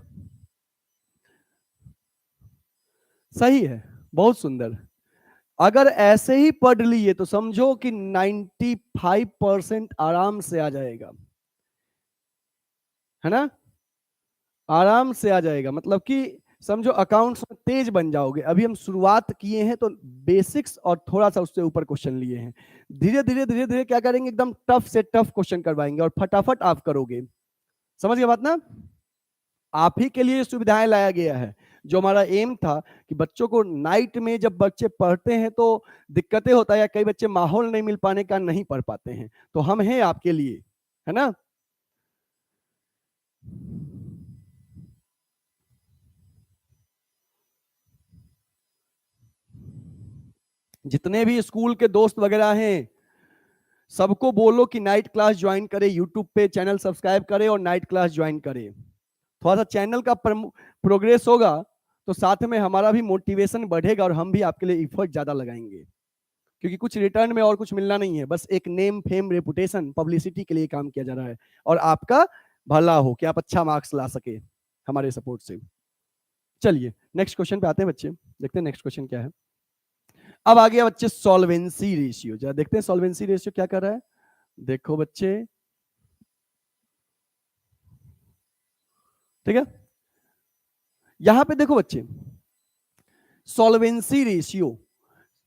सही है, बहुत सुंदर। अगर ऐसे ही पढ़ लिए तो समझो कि 95% आराम से आ जाएगा, है ना, आराम से आ जाएगा, मतलब कि समझो अकाउंट्स में तेज बन जाओगे। अभी हम शुरुआत किए हैं तो बेसिक्स और थोड़ा सा उससे ऊपर क्वेश्चन लिए हैं, धीरे धीरे धीरे धीरे क्या करेंगे, एकदम टफ से टफ क्वेश्चन करवाएंगे और फटाफट आप करोगे। समझ गए बात ना? आप ही के लिए सुविधाएं लाया गया है। जो हमारा एम था कि बच्चों को नाइट में जब बच्चे पढ़ते हैं तो दिक्कतें होता है, या कई बच्चे माहौल नहीं मिल पाने का नहीं पढ़ पाते हैं, तो हम हैं आपके लिए, है ना। जितने भी स्कूल के दोस्त वगैरह हैं सबको बोलो कि नाइट क्लास ज्वाइन करे, यूट्यूब पे चैनल सब्सक्राइब करे और नाइट क्लास ज्वाइन करे। थोड़ा सा चैनल का प्रोग्रेस होगा तो साथ में हमारा भी मोटिवेशन बढ़ेगा और हम भी आपके लिए इफर्ट ज्यादा लगाएंगे, क्योंकि कुछ रिटर्न में और कुछ मिलना नहीं है, बस एक नेम फेम रेपुटेशन पब्लिसिटी के लिए काम किया जा रहा है और आपका भला हो कि आप अच्छा मार्क्स ला सके हमारे सपोर्ट से। चलिए नेक्स्ट क्वेश्चन पे आते हैं बच्चे, देखते हैं नेक्स्ट क्वेश्चन क्या है। अब आ गया बच्चे सॉल्वेंसी रेशियो, जरा देखते हैं सॉल्वेंसी रेशियो क्या कर रहा है। देखो बच्चे, ठीक है, यहां पे देखो बच्चे, सॉल्वेंसी रेशियो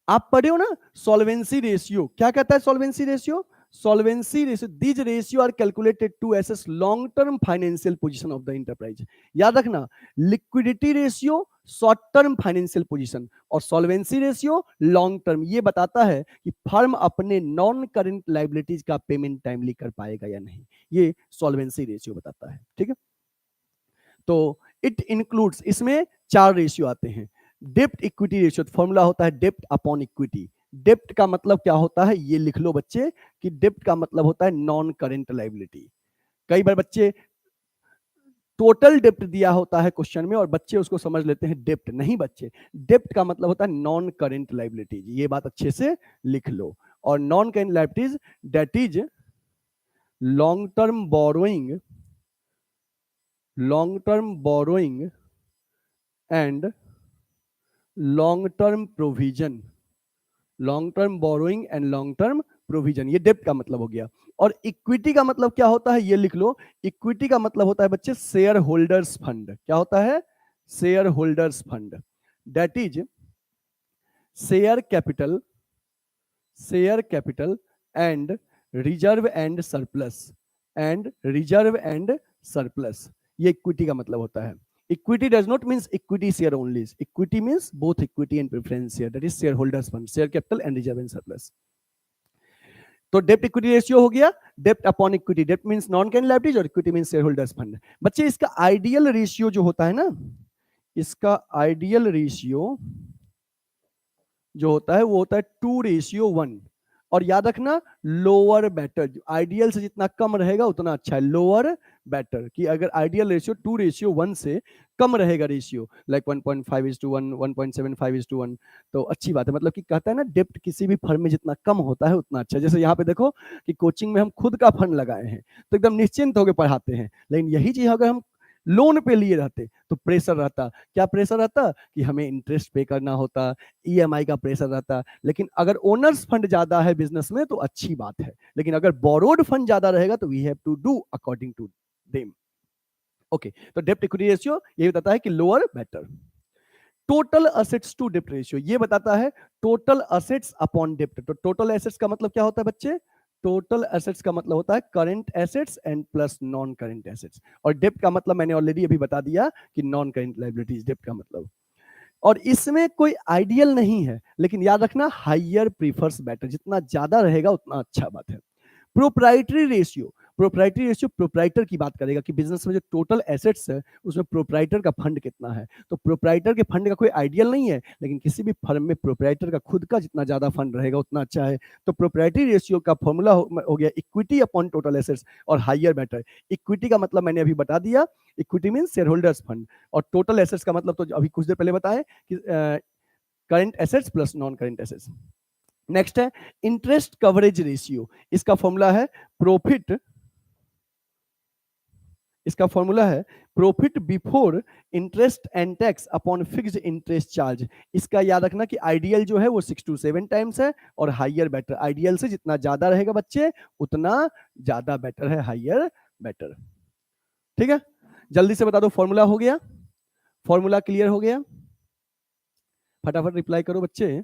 आप पढ़े हो ना। सॉल्वेंसी रेशियो क्या कहता है? Solvency ratio, solvency ratio, these ratio are calculated to assess long term financial position of the enterprise. याद रखना, liquidity ratio short term financial position और सॉल्वेंसी रेशियो लॉन्ग टर्म। ये बताता है कि फर्म अपने नॉन करेंट लाइबिलिटीज का payment timely कर पाएगा या नहीं, ये सॉल्वेंसी रेशियो बताता है। ठीक है, तो इट इंक्लूड्स, इसमें 4 रेशियो आते हैं। डेप्ट इक्विटी रेशियो, फॉर्मूला होता है डेप्ट अपॉन इक्विटी। डेप्ट का मतलब क्या होता है, ये लिख लो बच्चे कि डेप्ट का मतलब होता है नॉन करेंट लाइबिलिटी। कई बार बच्चे टोटल डेप्ट दिया होता है क्वेश्चन में और बच्चे उसको समझ लेते हैं डेप्ट, नहीं बच्चे, डेप्ट का मतलब होता है नॉन करेंट लाइबिलिटीज, ये बात अच्छे से लिख लो। और non current liabilities that is long term borrowing, long term borrowing and long term provision, long term borrowing and long term provision, ये डेप्ट का मतलब हो गया। और इक्विटी का मतलब क्या होता है, ये लिख लो, इक्विटी का मतलब होता है बच्चे शेयर होल्डर्स फंड। क्या होता है, share holders fund, that is share capital, share capital and reserve and surplus, and reserve and surplus, ये इक्विटी का मतलब होता है। Equity does not means equity share only. Equity means both equity and preference share. That is shareholders fund, share capital and reserve and surplus. तो डेप्ट equity ratio हो गया, डेप्ट upon equity, डेप्ट means non current liabilities और equity means share holders fund. बच्चे इसका ideal ratio जो होता है ना, इसका आइडियल रेशियो जो होता है वो होता है 2:1। और याद रखना लोअर बेटर, आइडियल से जितना कम रहेगा उतना अच्छा है, लोअर बेटर, कि अगर आइडियल रेशियो 2:1 से कम रहेगा रेशियो, लाइक 1.5:1, 1.75:1, तो अच्छी बात है। मतलब कि कहता है ना, डेप्ट किसी भी फर्म में जितना कम होता है उतना अच्छा है। जैसे यहाँ पे देखो कि कोचिंग में हम खुद का फंड लगाए हैं तो एकदम निश्चिंत होकर पढ़ाते हैं, लेकिन यही चीज अगर हम लोन पे लिए रहते तो प्रेशर रहता। क्या प्रेशर रहता, कि हमें इंटरेस्ट पे करना होता, ईएमआई का प्रेशर रहता। लेकिन अगर ओनर्स फंड ज्यादा है बिजनेस में तो अच्छी बात है, लेकिन अगर बोरोड फंड ज्यादा रहेगा तो we have to do according to them. Okay, तो डेप्ट इक्विटी रेशियो ये बताता है कि lower better. Total assets to डेप्ट रेशियो ये बताता है टोटल असेट्स अपॉन डेप्ट। तो टोटल एसेट्स का मतलब क्या होता है बच्चे, टोटल एसेट्स का मतलब होता है current assets and plus non current assets. और डेप्ट का मतलब मैंने ऑलरेडी अभी बता दिया कि नॉन करंट लायबिलिटीज डेप्ट का मतलब। और इसमें कोई आइडियल नहीं है, लेकिन याद रखना हाइयर प्रीफर्स बेटर, जितना ज्यादा रहेगा उतना अच्छा बात है। Proprietary ratio, proprietary ratio proprietor की बात करेगा कि बिजनेस में जो टोटल एसेट्स है उसमें प्रोप्राइटर का फंड कितना है। तो प्रोप्राइटर के फंड का कोई आइडियल नहीं है, लेकिन किसी भी फर्म में प्रोप्राइटर का खुद का जितना ज्यादा फंड रहेगा उतना अच्छा है। तो प्रोप्राइटरी रेशियो का फॉर्मूला हो गया इक्विटी अपॉन टोटल एसेट्स और हाइयर बेटर। इक्विटी का मतलब मैंने अभी बता दिया, equity mean share holders fund, और टोटल एसेट्स का मतलब तो अभी कुछ देर पहले बताए कि current assets plus non current assets. Next है इंटरेस्ट कवरेज रेशियो, इसका फॉर्मूला है प्रॉफिट, इसका फॉर्मूला है profit before interest and tax upon fixed interest charge. इसका याद रखना कि आइडियल जो है वो 6 to 7 टाइम्स है और हाइयर बेटर, आइडियल से जितना ज्यादा रहेगा बच्चे उतना ज्यादा बेटर है, हाइयर बेटर। ठीक है, जल्दी से बता दो फॉर्मूला हो गया, फॉर्मूला क्लियर हो गया, फटाफट रिप्लाई करो बच्चे।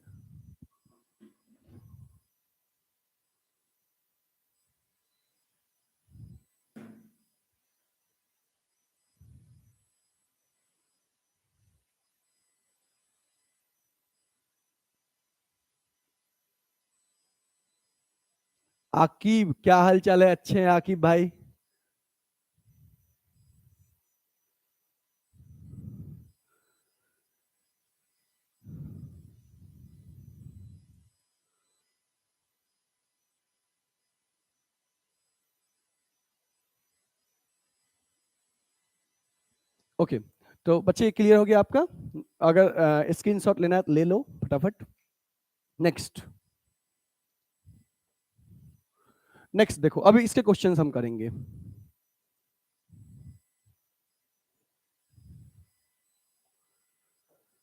आकिब क्या हाल चाल है, अच्छे हैं आकिब भाई। ओके, तो बच्चे क्लियर हो गया आपका, अगर स्क्रीनशॉट लेना है तो ले लो फटाफट। नेक्स्ट, नेक्स्ट देखो अभी इसके क्वेश्चंस हम करेंगे।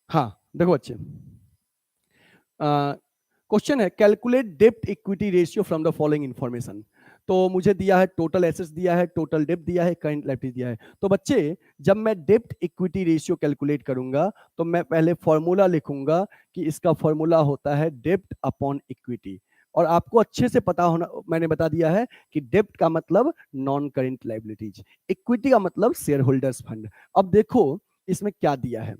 हाँ देखो बच्चे, क्वेश्चन है कैलकुलेट डेप्ट equity ratio from the following information. तो मुझे दिया है टोटल एसेट्स दिया है, टोटल डेप्ट दिया है, करंट लायबिलिटी दिया है। तो बच्चे जब मैं डेप्ट इक्विटी रेशियो कैलकुलेट करूंगा तो मैं पहले फॉर्मूला लिखूंगा कि इसका फॉर्मूला होता है डेप्ट अपॉन इक्विटी। और आपको अच्छे से पता होना, मैंने बता दिया है कि डेब्ट का मतलब नॉन करेंट लाइबिलिटीज, इक्विटी का मतलब शेयर होल्डर्स फंड। अब देखो इसमें क्या दिया है,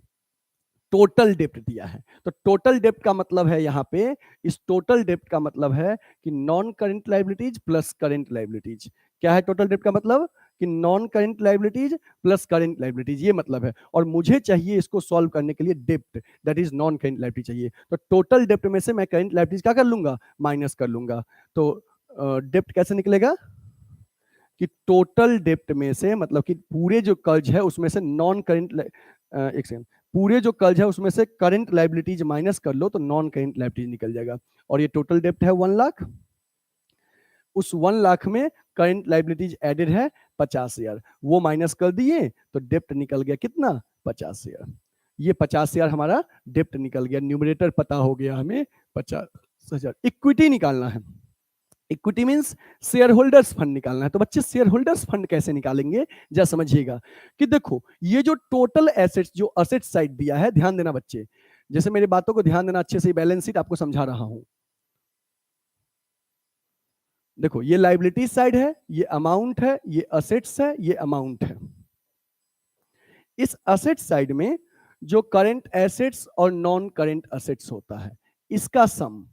टोटल डेप्ट दिया है। तो टोटल डेप्ट का मतलब है यहाँ पे, इस टोटल डेप्ट का मतलब है कि non current liabilities plus current liabilities. क्या है टोटल डेप्ट का मतलब? कि non current liabilities plus current liabilities, ये मतलब है। और मुझे चाहिए इसको सॉल्व करने के लिए डेप्ट, that is non current liability चाहिए। तो टोटल डेप्ट में से मैं करेंट लाइबिलिटीज क्या कर लूंगा? माइनस कर लूंगा। तो डेप्ट कैसे निकलेगा? कि टोटल डेप्ट में से, मतलब कि पूरे जो कर्ज है उसमें से नॉन करेंट, एक सेकंड, पूरे जो कर्ज है उसमें से करंट लाइबिलिटीज माइनस कर लो तो नॉन करंट लाइबिलिटीज निकल जाएगा। और ये टोटल डेप्ट है 1 लाख, उस 1 लाख में करंट लाइबिलिटीज एडेड है 50,000, वो माइनस कर दिए तो डेप्ट निकल गया कितना? 50,000। ये 50,000 हमारा डेप्ट निकल गया, न्यूमरेटर पता हो गया हमें 50,000। इक्विटी निकालना है, equity means share holders fund निकालना है। तो बच्चे शेयर होल्डर्स फंड कैसे निकालेंगे, जरा समझिएगा। कि देखो ये जो टोटल एसेट्स, जो असेट साइड दिया है, ध्यान देना बच्चे, जैसे मेरी बातों को ध्यान देना अच्छे से, बैलेंस शीट आपको समझा रहा हूं। देखो ये लाइबिलिटी साइड है, ये अमाउंट है, ये असेट्स है, ये अमाउंट है। इस असेट साइड में जो करंट एसेट्स और नॉन करंट एसेट्स होता है, इसका सम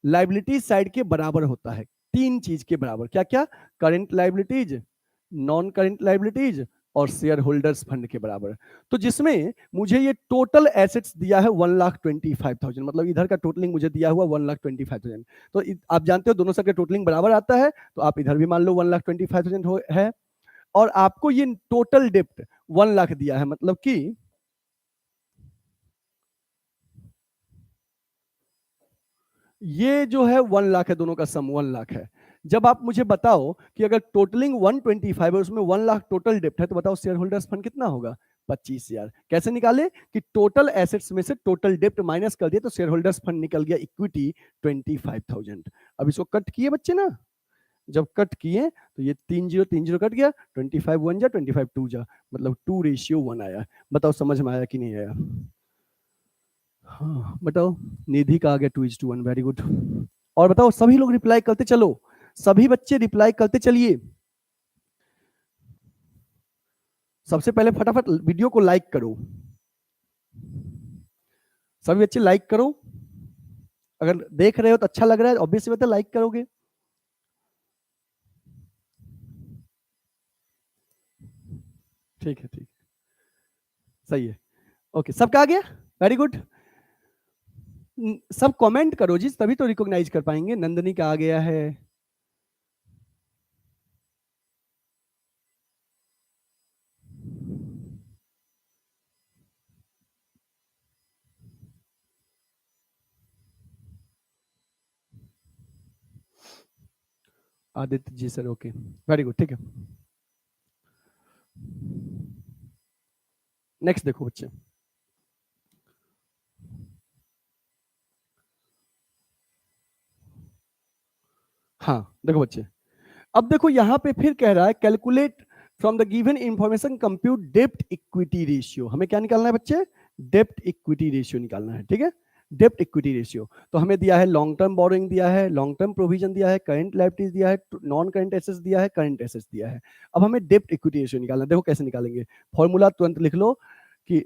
लाइबिलिटी साइड के बराबर होता है। तीन चीज के बराबर, क्या क्या? Current liabilities, non current liabilities और शेयर होल्डर्स फंड के बराबर। तो जिसमें मुझे ये टोटल एसेट्स दिया है 1,25,000, मतलब इधर का टोटलिंग मुझे दिया हुआ 1,25,000। तो आप जानते हो दोनों सब के टोटलिंग बराबर आता है, तो आप इधर भी मान लो 1,25,000 है। और आपको ये टोटल डेप्ट 1 लाख दिया है, मतलब कि ये जो है 1 लाख है, दोनों का सम 1 लाख है। जब आप मुझे बताओ कि अगर टोटलिंग 125 है, उसमें 1 लाख टोटल डेप्ट है, तो बताओ शेयर होल्डर्स फंड कितना होगा? 25,000। कैसे निकाले? कि टोटल एसेट्स में से टोटल डेप्ट माइनस कर दिया तो शेयर होल्डर्स फंड निकल गया इक्विटी 25,000। अब इसको कट किए बच्चे ना, जब कट किए तो ये 3 0 कट गया, 25 1 जा, 25 2 जा, मतलब 2:1 आया। बताओ समझ में आया कि नहीं आया? हाँ बताओ, निधि का आ गया 2:1, वेरी गुड। और बताओ सभी लोग रिप्लाई करते चलो, सभी बच्चे रिप्लाई करते चलिए। सबसे पहले फटाफट वीडियो को लाइक करो, सभी बच्चे लाइक करो। अगर देख रहे हो तो अच्छा लग रहा है, ऑब्वियसली बात है लाइक करोगे। ठीक है, ठीक, सही है। ओके, सबका आ गया, वेरी गुड। सब कमेंट करो जी, तभी तो रिकॉग्नाइज कर पाएंगे। नंदनी का आ गया है। Aditya ji sir, okay, very good, ठीक है। नेक्स्ट देखो बच्चे, हाँ देखो बच्चे, अब देखो यहां पे फिर कह रहा है calculate from the given information compute डेप्ट इक्विटी रेशियो। हमें क्या निकालना है बच्चे? डेप्ट इक्विटी रेशियो निकालना है, ठीक है। डेप्ट इक्विटी रेशियो तो हमें दिया है लॉन्ग टर्म बोरोइंग दिया है, लॉन्ग टर्म प्रोविजन दिया है, करंट लायबिलिटीज दिया है, नॉन करंट एसेट्स दिया है, करंट एसेट्स दिया है। अब हमें डेप्ट इक्विटी रेशियो निकालना है। देखो कैसे निकालेंगे, फॉर्मूला तुरंत लिख लो कि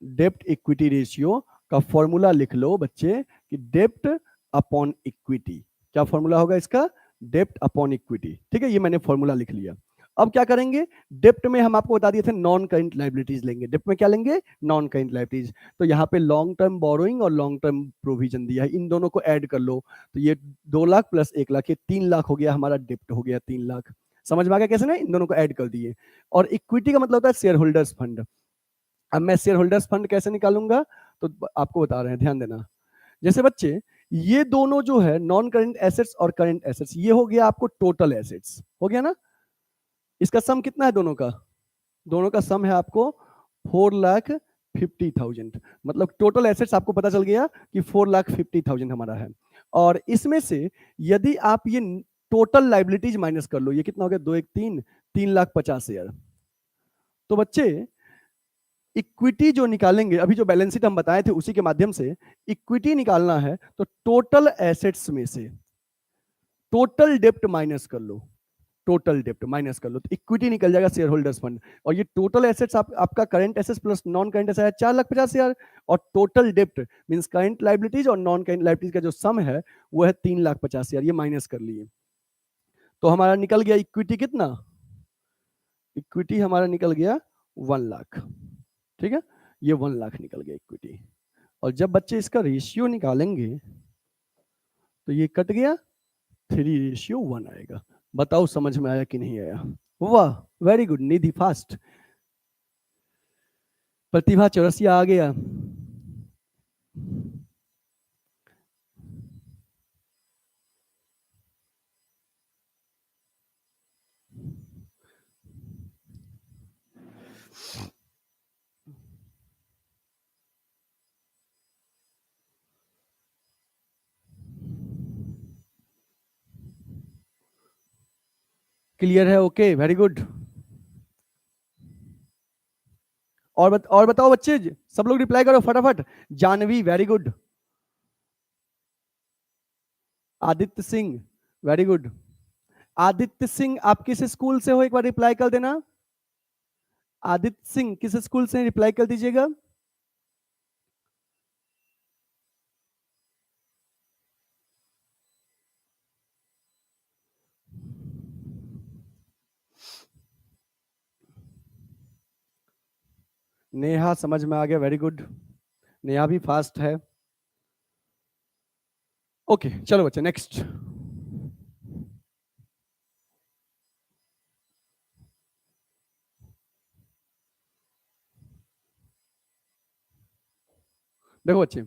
डेप्ट इक्विटी रेशियो का फॉर्मूला लिख लो बच्चे कि डेप्ट अपॉन इक्विटी। क्या फॉर्मूला होगा इसका? डेप्ट अपॉन इक्विटी, ठीक है। ये मैंने फॉर्मूला लिख लिया। अब क्या करेंगे, डेप्ट में हम आपको बता दिए थे नॉन करंट लायबिलिटीज लेंगे। डेप्ट में क्या लेंगे? Non current liabilities. तो यहाँ पे लॉन्ग टर्म बोरोइंग और लॉन्ग टर्म प्रोविजन दिया है, इन दोनों को ऐड कर लो। तो ये 2 लाख प्लस 1 लाख, ये 3 लाख हो गया, हमारा डेप्ट हो गया 3 लाख। समझ में आ गया कैसे ना, इन दोनों को ऐड कर दिए। और इक्विटी का मतलब होता है शेयर होल्डर्स फंड। अब मैं शेयर होल्डर्स फंड कैसे निकालूंगा, तो आपको बता रहे हैं, ध्यान देना। जैसे बच्चे ये दोनों जो है नॉन करंट एसेट्स और करंट एसेट्स, ये हो गया आपको टोटल एसेट्स, हो गया ना। इसका सम कितना है दोनों का? दोनों का सम है आपको 4,50,000, मतलब टोटल एसेट्स आपको पता चल गया कि 4,50,000 हमारा है। और इसमें से यदि आप ये टोटल लाइबिलिटीज माइनस कर लो, ये कितना हो गया? 2 1 3, 3,50,000। तो बच्चे इक्विटी जो निकालेंगे, अभी जो बैलेंस शीट हम बताए थे उसी के माध्यम से इक्विटी निकालना है, तो टोटल एसेट्स में से टोटल डेप्ट माइनस कर लो, टोटल डेप्ट माइनस कर लो तो इक्विटी निकल जाएगा शेयर होल्डर्स फंड। और ये टोटल एसेट्स आपका current assets plus non current assets है 4,50,000, और टोटल डेप्ट मींस करंट लाइबिलिटीज और नॉन करंट लाइबिलिटीज का जो सम है वो है 3,50,000, ये माइनस कर लिए। तो हमारा निकल गया इक्विटी कितना, इक्विटी हमारा निकल गया 1,00,000, ठीक है, ये 1,00,000 निकल गया इक्विटी। और जब बच्चे इसका रेशियो निकालेंगे तो ये कट गया, 3:1 आएगा। बताओ समझ में आया कि नहीं आया? वाह, very good Nidhi, fast. Pratibha Chaurasia आ गया। क्लियर है? Okay, very good. और बताओ बच्चे, सब लोग रिप्लाई करो फटाफट। Janvi, very good. Aditya Singh, very good. Aditya Singh, आप किस स्कूल से हो, एक बार रिप्लाई कर देना। आदित्य सिंह किस स्कूल से, रिप्लाई कर दीजिएगा। नेहा समझ में आ गया, वेरी गुड। नेहा भी फास्ट है। ओके चलो बच्चे नेक्स्ट। देखो बच्चे,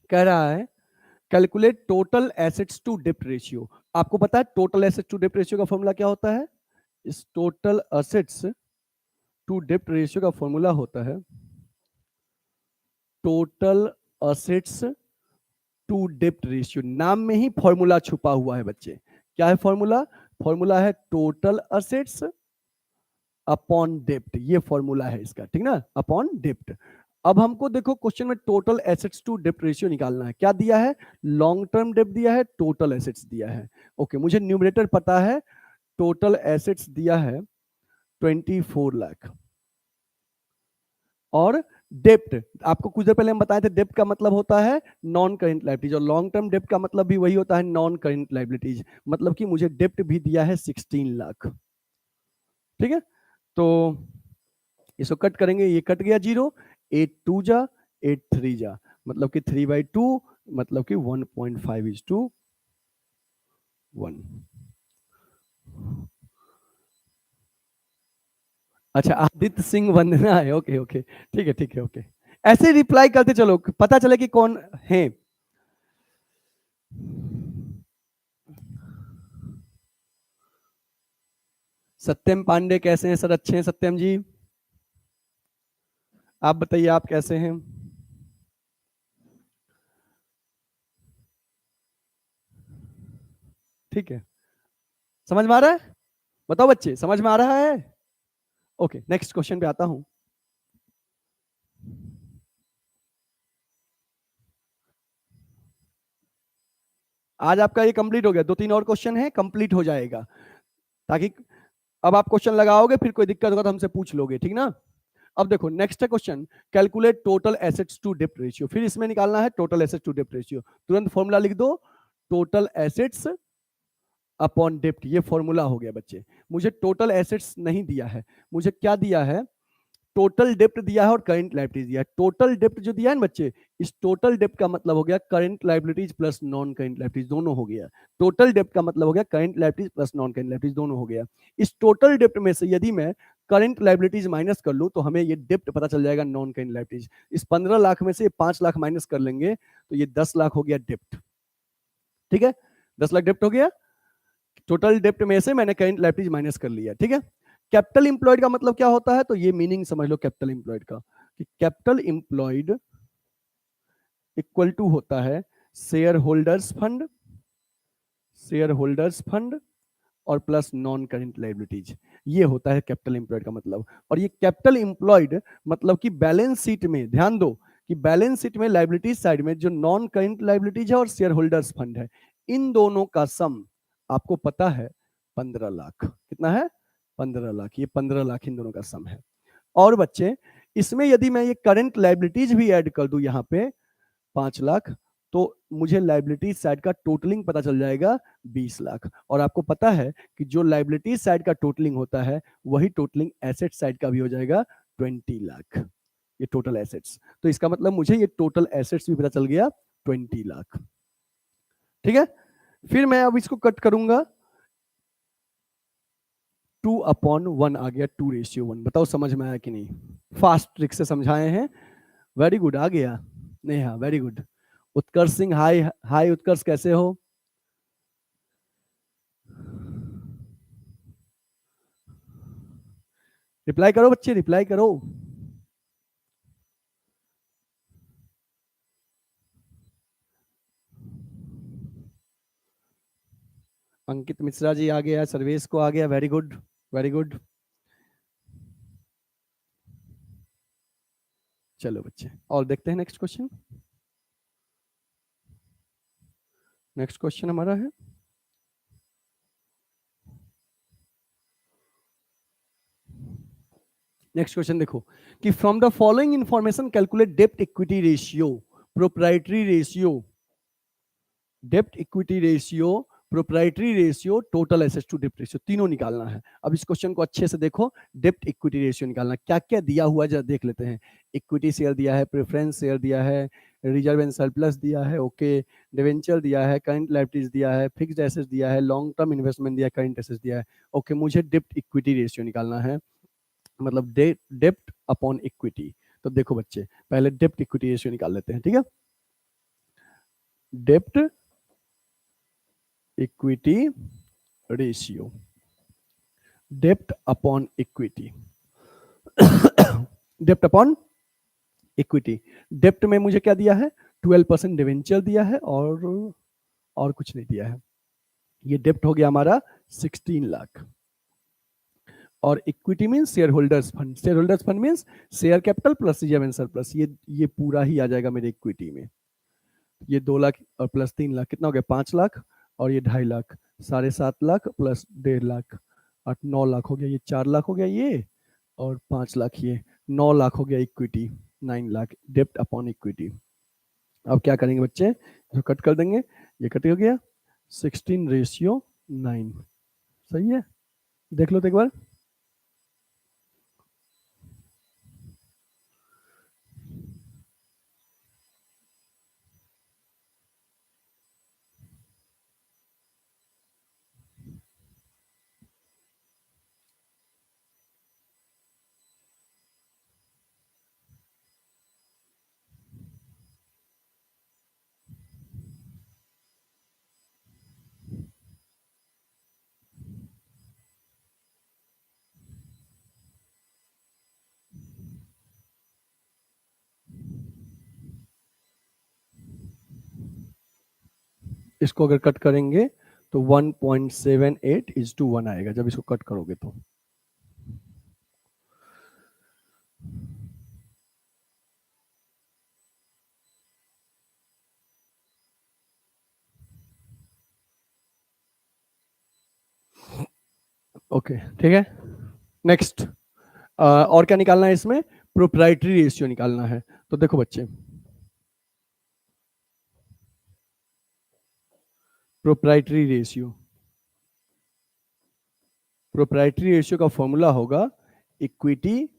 कह रहा है कैलकुलेट टोटल एसेट्स टू डेप्ट रेशियो। आपको पता है टोटल एसेट्स टू डेप्ट रेशियो का फॉर्मूला क्या होता है? इस टोटल एसेट्स टू डेप्ट रेशियो का फॉर्मूला होता है टोटल एसेट्स टू डेप्ट रेशियो। नाम में ही फॉर्मूला छुपा हुआ है बच्चे। क्या है फॉर्मूला? फॉर्मूला है टोटल एसेट्स अपॉन डेप्ट, ये फॉर्मूला है इसका, ठीक ना, अपॉन डेप्ट। अब हमको देखो क्वेश्चन में टोटल एसेट्स टू डेप्ट रेशियो निकालना है। क्या दिया है? लॉन्ग टर्म डेप्ट दिया है, टोटल एसेट्स दिया है। ओके, मुझे न्यूमरेटर पता है, टोटल एसेट्स दिया है 24,00,000, और डेप्ट आपको कुछ देर पहले हम बताए थे, डेप्ट का मतलब होता है नॉन करेंट लाइबिलिटीज, और लॉन्ग टर्म डेप्ट का मतलब भी वही होता है, नॉन करेंट लाइबिलिटीज। मतलब कि मुझे डेप्ट भी दिया है 16,00,000, ठीक है। तो इसको कट करेंगे, ये कट गया 0, 8 2 जा 8 3 जा, मतलब कि 3/2, मतलब कि 1.5:1। अच्छा, आदित्य सिंह वंदना है, ओके ओके, ठीक है ठीक है, ओके। ऐसे रिप्लाई करते चलो, पता चले कि कौन है। सत्यम पांडे कैसे हैं सर? अच्छे हैं सत्यम जी, आप बताइए आप कैसे हैं? ठीक है, समझ में आ रहा है? बताओ बच्चे, समझ में आ रहा है? ओके, नेक्स्ट क्वेश्चन पे आता हूं। आज आपका ये कंप्लीट हो गया, 2-3 और क्वेश्चन है, कंप्लीट हो जाएगा, ताकि अब आप क्वेश्चन लगाओगे फिर कोई दिक्कत होगा तो हमसे पूछ लोगे, ठीक ना। अब देखो नेक्स्ट है question, calculate total assets to डेप्ट रेशियो। फिर इसमें निकालना है टोटल एसेट्स टू डेप्ट रेशियो। तुरंत फॉर्मूला लिख दो, टोटल एसेट्स अपॉन डेप्ट, ये फॉर्मूला हो गया बच्चे। मुझे टोटल एसेट्स नहीं दिया है, मुझे क्या दिया है? टोटल डेप्ट दिया है और करंट लाइबिलिटीज दिया है। टोटल डेप्ट जो दिया है ना बच्चे, इस टोटल डेप्ट का मतलब हो गया current liabilities plus non current liabilities दोनों हो गया। टोटल डेप्ट का मतलब हो गया current liabilities plus non current liabilities दोनों हो गया। इस टोटल डेप्ट में से यदि मैं करंट लाइबिलिटीज माइनस कर लूं तो हमें ये डेप्ट पता चल जाएगा, नॉन करंट लाइबिलिटीज। इस 15,00,000 में से 5,00,000 माइनस कर लेंगे तो ये 10,00,000 हो गया डेप्ट, ठीक है। 10,00,000 डेप्ट हो गया। टोटल डेप्ट में से मैंने करंट लाइबिलिटीज माइनस कर लिया, ठीक है। कैपिटल इंप्लॉयड का मतलब क्या होता है? तो ये मीनिंग समझ लो कैपिटल इंप्लॉयड का, कि कैपिटल इंप्लॉयड इक्वल टू होता है share holders fund, share holders fund और प्लस नॉन करेंट लाइबिलिटीज, ये होता है कैपिटल एम्प्लॉयड का मतलब। और ये कैपिटल एम्प्लॉयड मतलब कि बैलेंस शीट में, ध्यान दो कि बैलेंस शीट में लाइबिलिटीज साइड में जो नॉन करेंट लाइबिलिटीज है और शेयर होल्डर्स फंड है, इन दोनों का सम आपको पता है 15 लाख। कितना है? 15 लाख। ये 15 लाख इन दोनों का सम है। और बच्चे इसमें यदि मैं ये करंट लाइबिलिटीज भी ऐड कर दूं यहाँ पे 5 लाख, तो मुझे लाइबिलिटी साइड का टोटलिंग पता चल जाएगा 20 लाख। और आपको पता है कि जो लाइबिलिटी साइड का टोटलिंग होता है वही टोटलिंग एसेट साइड का भी हो जाएगा 20 लाख, ये टोटल एसेट्स। तो इसका मतलब मुझे ये टोटल एसेट्स भी पता चल गया 20 लाख। ठीक है, फिर मैं अब इसको कट करूंगा, 2/1 आ गया, 2:1। बताओ समझ में आया कि नहीं? फास्ट ट्रिक से समझाए हैं, वेरी गुड। आ गया नहीं? हाँ, वेरी गुड। उत्कर्ष सिंह, हाय हाय उत्कर्ष, कैसे हो? रिप्लाई करो बच्चे, रिप्लाई करो। अंकित मिश्रा जी आ गया, सर्वेश को आ गया, वेरी गुड वेरी गुड। चलो बच्चे, और देखते हैं नेक्स्ट क्वेश्चन। नेक्स्ट क्वेश्चन हमारा है, नेक्स्ट क्वेश्चन देखो कि from the following information calculate डेप्ट equity ratio, proprietary ratio, dept equity ratio, proprietary ratio, total assets to डेप्ट रेशियो, तीनों निकालना है। अब इस क्वेश्चन को अच्छे से देखो, डेप्ट इक्विटी रेशियो निकालना, क्या क्या दिया हुआ है जरा देख लेते हैं। इक्विटी शेयर दिया है, प्रेफरेंस शेयर दिया है, रिजर्व एंड सरप्लस दिया है, ओके, डिवेंचर दिया है, करंट लायबिलिटीज दिया है, फिक्स्ड एसेट्स दिया है, लॉन्ग टर्म इन्वेस्टमेंट दिया है, करंट एसेट्स दिया है। ओके, मुझे डेप्ट इक्विटी रेशियो निकालना है, मतलब डेप्ट अपॉन इक्विटी। तो देखो बच्चे, पहले डेप्ट इक्विटी रेशियो निकाल लेते हैं, ठीक है। डेप्ट इक्विटी रेशियो, डेप्ट अपॉन इक्विटी, डेप्ट अपॉन इक्विटी। डेप्ट में मुझे क्या दिया है? 12% डिवेंचर दिया है और कुछ नहीं दिया है। ये डेप्ट हो गया हमारा 16 लाख। और equity means share holders fund, share holders fund means share capital plus reserve and surplus, ये पूरा ही आ जाएगा मेरे इक्विटी में। ये 2 लाख और प्लस 3 लाख कितना हो गया? 5 लाख। और ये 2.5 लाख, 7.5 लाख प्लस 1.5 लाख, 9 लाख हो गया। ये 4 लाख हो गया ये, और 5 लाख ये, 9 लाख हो गया इक्विटी, 9 लाख डेप्ट अपॉन इक्विटी। अब क्या करेंगे बच्चे? जो कट कर देंगे, ये कट हो गया 16:9। सही है, देख लो तो एक बार। इसको अगर कट करेंगे तो 1.78:1 आएगा जब इसको कट करोगे तो। ओके, ठीक है। नेक्स्ट, और क्या निकालना है इसमें? प्रोप्राइटरी रेशियो निकालना है। तो देखो बच्चे, प्रोप्राइटरी रेशियो, प्रोप्राइटरी रेशियो का फॉर्मूला होगा equity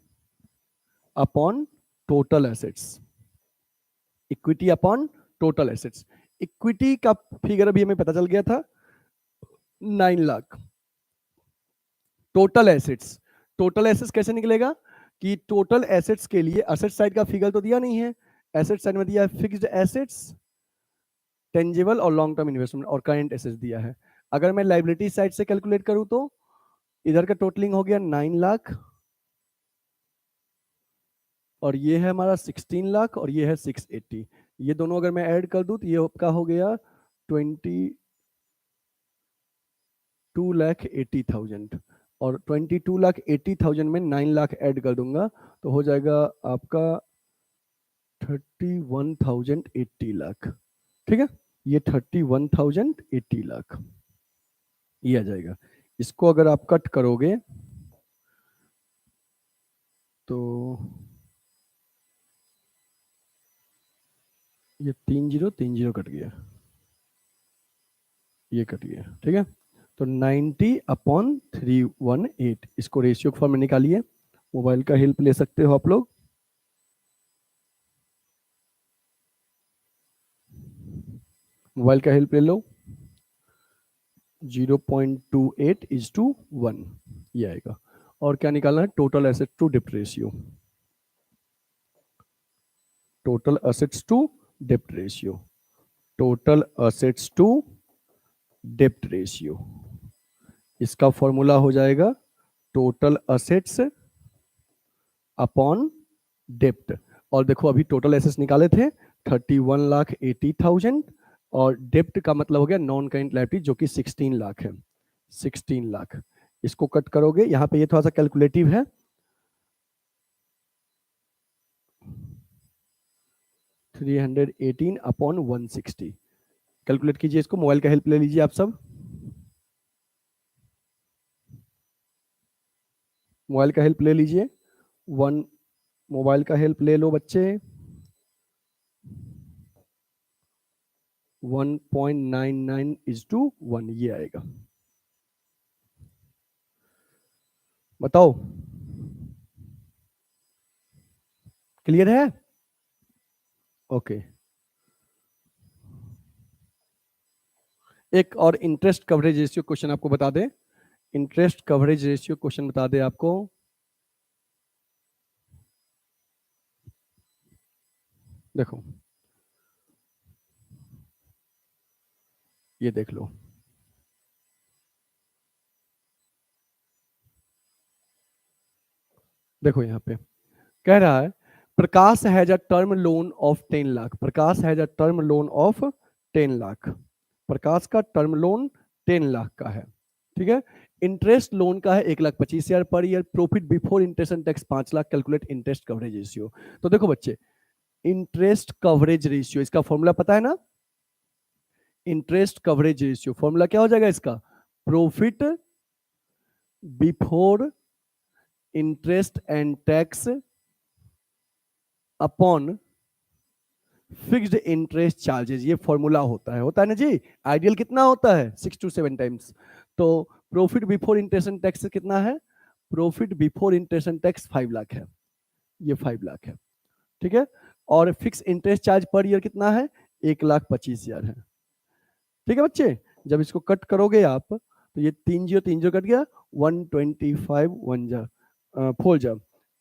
upon total assets, equity upon total assets. Equity का फिगर अभी हमें पता चल गया था 9 lakh. Total assets, total assets कैसे निकलेगा कि टोटल एसेट्स के लिए एसेट साइड का फिगर तो दिया नहीं है, एसेट साइड में दिया है फिक्स्ड एसेट्स, टेंजिबल और लॉन्ग टर्म इन्वेस्टमेंट, और करंट एसेट्स दिया है। अगर मैं लाइबिलिटी साइड से कैलकुलेट करूं तो इधर का टोटलिंग हो गया 9 लाख, और ये है हमारा 16 लाख, और ये है 680। ये दोनों अगर मैं ऐड कर दूं तो ये आपका हो गया 20, 2,80,000 और 22,80,000 में 9 लाख ऐड कर दूंगा तो हो जाएगा आपका 31,080 लाख। ठीक है, ये 31,080 लाख ये आ जाएगा। इसको अगर आप कट करोगे तो ये 3030 कट गया, ये कट गया। ठीक है, तो 90/318 इसको रेशियो फॉर्म में निकालिए। मोबाइल का हेल्प ले सकते हो आप लोग। मोबाइल का हेल्प ले लो। 0.28:1 ये आएगा। और क्या निकालना है? टोटल एसेट टू डेप्ट रेशियो। टोटल असेट्स टू डेप्ट रेशियो। टोटल असेट्स टू डेप्ट रेशियो, इसका फॉर्मूला हो जाएगा टोटल असेट्स अपॉन डेप्ट। और देखो अभी टोटल एसेट्स निकाले थे 31,80,000 और डेप्ट का मतलब हो गया नॉन करेंट लायबिलिटी जो कि 16 लाख है। 16 लाख इसको कट करोगे, यहां पे ये थोड़ा सा कैलकुलेटिव है। 318/160 कैलकुलेट कीजिए इसको। मोबाइल का हेल्प ले लीजिए आप सब। मोबाइल का हेल्प ले लीजिए। मोबाइल का हेल्प ले लो बच्चे। 1.99:1 ये आएगा। बताओ क्लियर है? ओके। एक और इंटरेस्ट कवरेज रेशियो क्वेश्चन आपको बता दें। इंटरेस्ट कवरेज रेशियो क्वेश्चन बता दें आपको। देखो ये देख लो, देखो यहां पे कह रहा है Prakash has a term loan of 10 lakh. Prakash has a term loan of 10 lakh. Prakash का टर्म लोन 10 लाख का है। ठीक है, इंटरेस्ट लोन का है 1,25,000 per year. Profit before interest and tax 5 lakh. Calculate interest coverage ratio. तो देखो बच्चे, इंटरेस्ट कवरेज रेशियो इसका फॉर्मूला पता है ना? इंटरेस्ट कवरेज रेशियो फॉर्मूला क्या हो जाएगा इसका? Profit before interest and tax upon fixed interest charges. ये फॉर्मूला होता है ना जी। आइडियल कितना होता है? 6 to 7 टाइम्स। तो profit before interest and tax कितना है? Profit before interest and tax 5 lakh है। ये 5 लाख है। ठीक है, और fix interest charge per year कितना है? 1,25,000 है। ठीक है बच्चे, जब इसको कट करोगे आप तो ये 3030 कट गया, 125 1 जा 4 जा।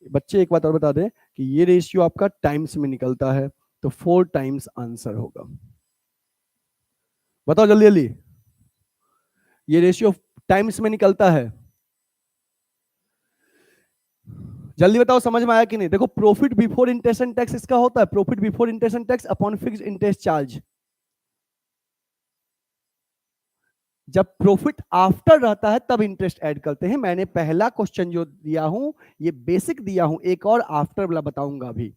बच्चे एक बात और बता दें कि ये रेशियो आपका टाइम्स में निकलता है तो 4 टाइम्स आंसर होगा। बताओ जल्दी जल्दी, ये रेशियो टाइम्स में निकलता है। जल्दी बताओ समझ में आया कि नहीं? देखो profit before interest and tax इसका होता है profit before interest and tax upon fixed interest charge. जब प्रॉफिट आफ्टर रहता है तब इंटरेस्ट ऐड करते हैं। मैंने पहला क्वेश्चन जो दिया हूं ये बेसिक दिया हूं, एक और आफ्टर वाला बताऊंगा अभी।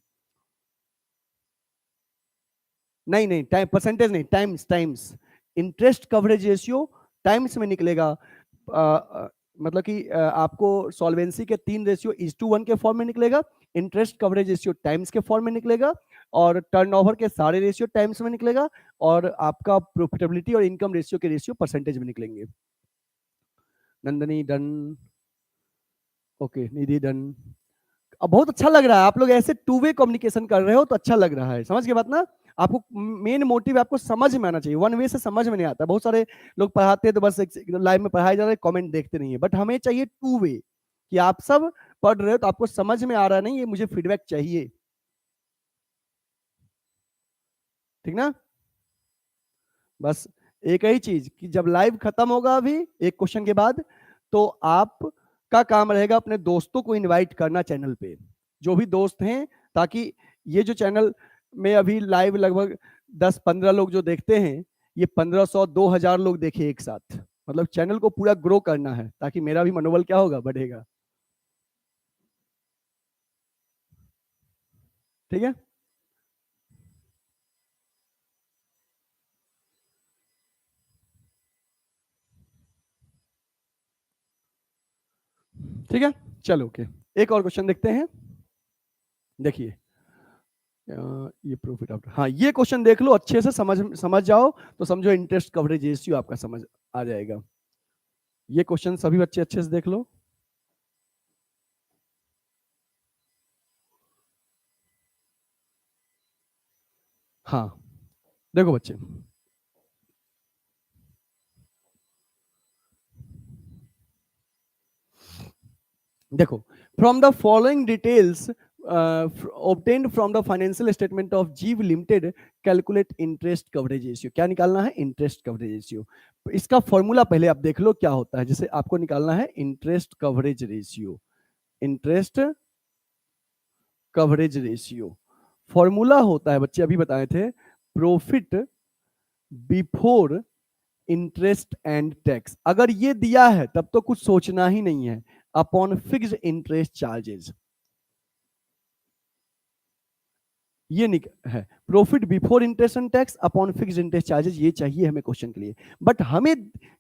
नहीं नहीं, टाइम परसेंटेज नहीं, times. Times interest coverage ratio times में निकलेगा। मतलब कि आपको सॉल्वेंसी के 3 रेशियो 1:1 के फॉर्म में निकलेगा। इंटरेस्ट कवरेज रेशियो टाइम्स के फॉर्म में निकलेगा और टर्नओवर के सारे रेशियो टाइम्स में निकलेगा और आपका प्रॉफिटेबिलिटी और इनकम रेशियो के रेशियो परसेंटेज में निकलेंगे। नंदनी डन। ओके, निधि डन। अब बहुत अच्छा लग रहा है, आप लोग ऐसे टू वे कम्युनिकेशन कर रहे हो तो अच्छा लग रहा है। समझ के बात ना? आपको मेन मोटिव आपको समझ में आना चाहिए, वन वे से समझ में नहीं आता। बहुत सारे लोग पढ़ाते हैं तो बस लाइव में पढ़ाया जा रहा है, कमेंट देखते नहीं है। बट हमें चाहिए टू वे कि आप सब पढ़ रहे हो तो आपको समझ में आ रहा नहीं, ये मुझे फीडबैक चाहिए। ठीक ना? बस एक ही चीज कि जब लाइव खत्म होगा अभी एक क्वेश्चन के बाद तो आप का काम रहेगा अपने दोस्तों को इनवाइट करना चैनल पे, जो भी दोस्त हैं, ताकि ये जो चैनल में अभी लाइव लगभग 10-15 लोग जो देखते हैं, ये 1500-2000 लोग देखे एक साथ। मतलब चैनल को पूरा ग्रो करना है ताकि मेरा भी मनोबल क्या होगा, बढ़ेगा। ठीक है, ठीक है, चलो ओके। एक और क्वेश्चन देखते हैं। देखिए ये प्रॉफिट आफ्टर, हाँ ये क्वेश्चन देख लो अच्छे से, समझ समझ जाओ तो समझो इंटरेस्ट कवरेज रेशियो आपका समझ आ जाएगा। ये क्वेश्चन सभी बच्चे अच्छे से देख लो। हाँ देखो बच्चे, देखो, from the following details obtained from the financial statement of जीव limited, calculate interest coverage ratio. क्या निकालना है, इंटरेस्ट कवरेज रेशियो। इसका फॉर्मूला पहले आप देख लो क्या होता है। जैसे आपको निकालना है interest coverage ratio, interest coverage ratio formula होता है बच्चे, अभी बताए थे, profit before interest and tax. अगर ये दिया है तब तो कुछ सोचना ही नहीं है, अपॉन फिक्स्ड इंटरेस्ट चार्जेस, ये है profit before interest and tax upon fixed interest charges. ये चाहिए हमें क्वेश्चन के लिए, बट हमें